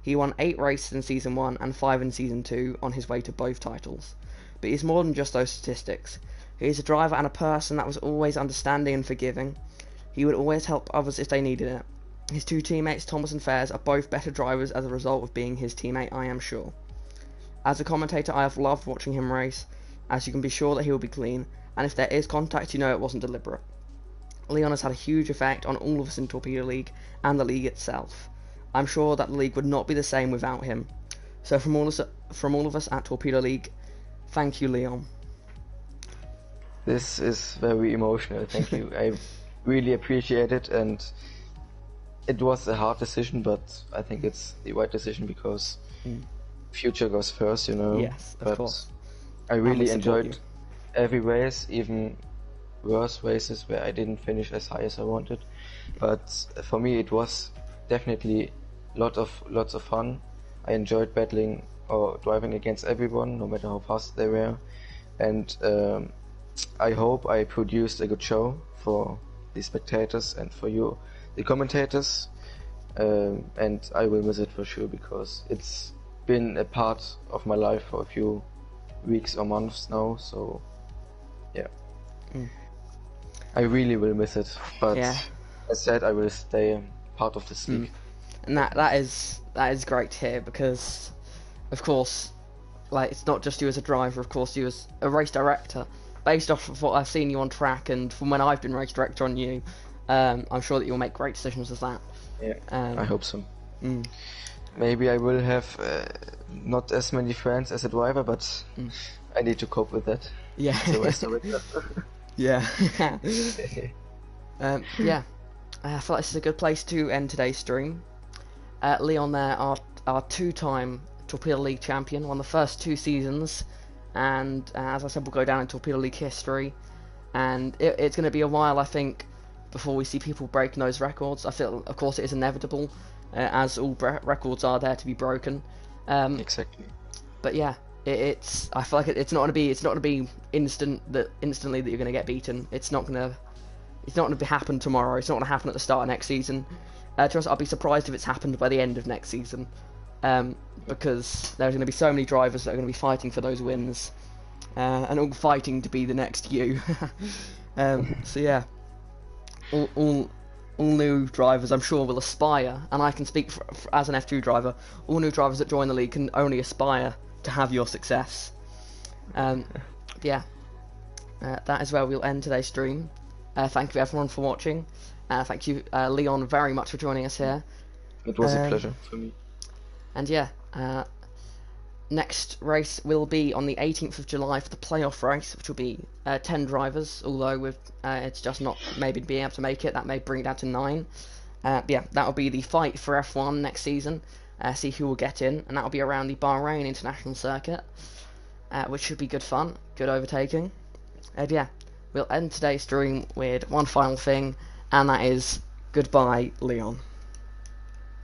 He won 8 races in Season 1 and 5 in Season 2 on his way to both titles. But he's more than just those statistics. He is a driver and a person that was always understanding and forgiving. He would always help others if they needed it. His two teammates, Thomas and Fares, are both better drivers as a result of being his teammate, I am sure. As a commentator, I have loved watching him race, as you can be sure that he will be clean, and if there is contact, you know it wasn't deliberate. Leon has had a huge effect on all of us in Torpedo League and the league itself. I'm sure that the league would not be the same without him. So from all of us at Torpedo League, thank you, Leon. This is very emotional. Thank you. I really appreciate it, and it was a hard decision, but I think it's the right decision because future goes first, you know. Yes, of course. I really enjoyed you. every race, even worse races where I didn't finish as high as I wanted. But for me, it was definitely lots of fun. I enjoyed battling or driving against everyone, no matter how fast they were, and I hope I produced a good show for the spectators and for you, the commentators, and I will miss it for sure because it's been a part of my life for a few weeks or months now, so yeah. I really will miss it, but Yeah. as said, I will stay part of this league. And that is great to hear because, of course, like it's not just you as a driver, of course you as a race director. Based off of what I've seen you on track and from when I've been race director on you, I'm sure that you'll make great decisions as that. Yeah, I hope so. Maybe I will have not as many friends as a driver, but I need to cope with that. Yeah. So race director. Yeah. Yeah. I feel like this is a good place to end today's stream. Leon there, our two-time Torpedo League champion, won the first 2 seasons, and as I said, we'll go down in Torpedo League history, and it's going to be a while, I think, before we see people breaking those records. I feel, of course, it is inevitable, as all records are there to be broken. Exactly. But yeah, I feel like it's not going to be instantly that you're going to get beaten. It's not going to happen tomorrow. It's not going to happen at the start of next season. To us, I'll be surprised if it's happened by the end of next season, because there's going to be so many drivers that are going to be fighting for those wins, and all fighting to be the next you. So yeah, all new drivers, I'm sure, will aspire, and I can speak as an F2 driver. All new drivers that join the league can only aspire to have your success. Yeah, that is where we'll end today's stream. Thank you everyone for watching. Thank you, Leon, very much for joining us here. It was a pleasure for me. And yeah, next race will be on the 18th of July for the playoff race, which will be 10 drivers, although with it's just not maybe being able to make it, that may bring it down to 9. Yeah, that will be the fight for F1 next season, see who will get in, and that will be around the Bahrain International Circuit, which should be good fun, good overtaking. And yeah, we'll end today's stream with one final thing, and that is goodbye, Leon.